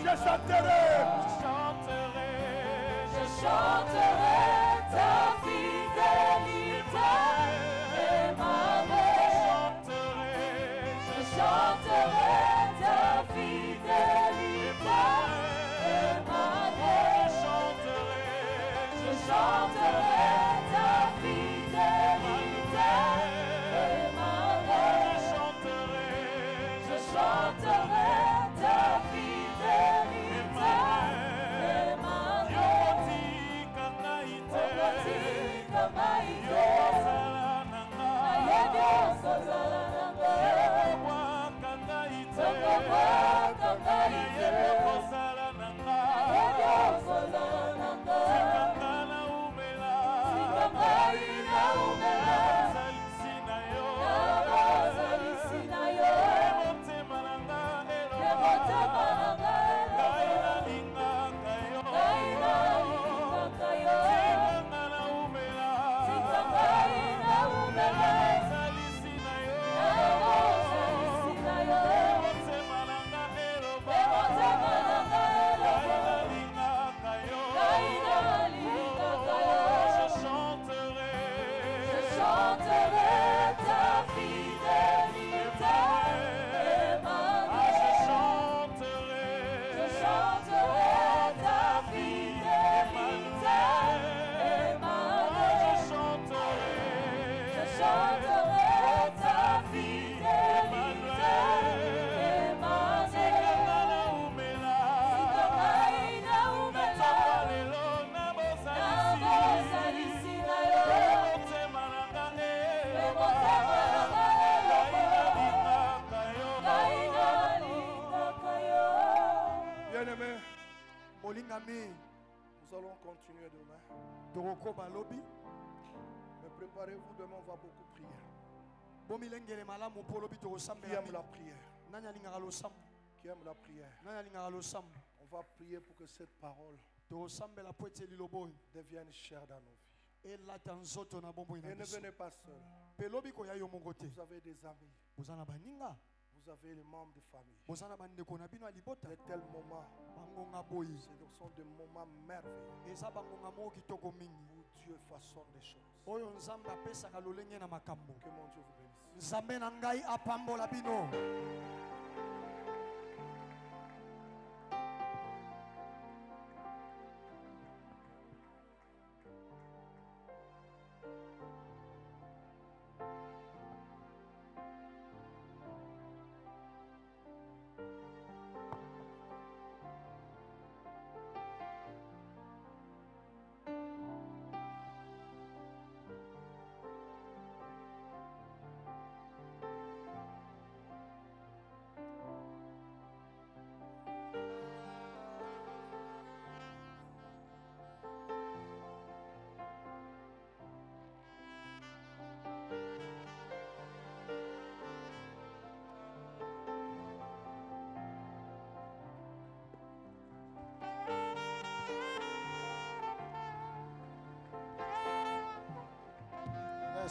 Je chanterai. Je chanterai ta fidélité et ma je chanterai ta fidélité et ma je chanterai ta fidélité et ma je chanterai ta fidélité et ma Nous allons continuer demain. Mais préparez-vous, demain on va beaucoup prier. Qui aime la prière? Qui aime la prière? On va prier pour que cette parole devienne chère dans nos vies. Et ne venez pas seul. Vous avez des amis. Vous avez les membres de famille. De tels moments, ce sont des moments merveilleux où Dieu façonne des choses. Que mon Dieu vous bénisse.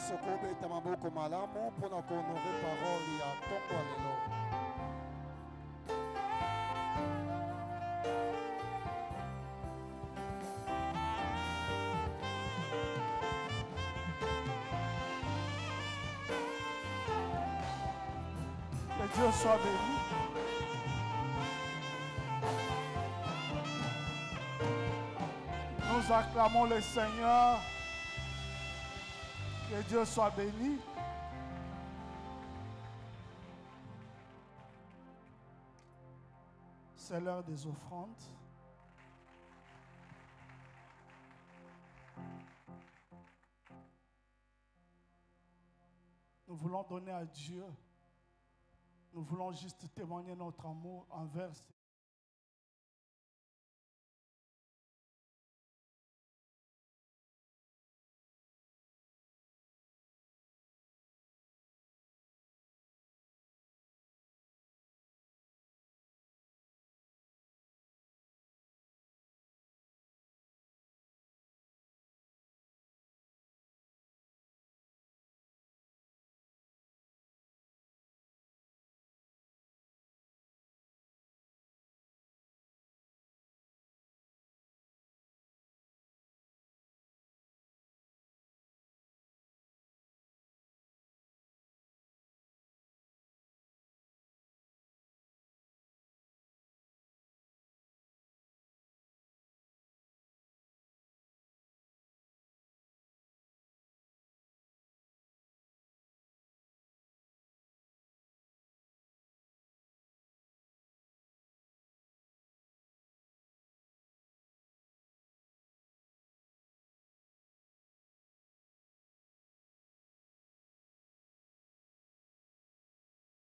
sokobeta maboko malamu mpona kohonore parole ya ntongo ya lelo. Que Dieu soit béni. Nous acclamons le Seigneur. Que Dieu soit béni. C'est l'heure des offrandes. Nous voulons donner à Dieu. Nous voulons juste témoigner notre amour envers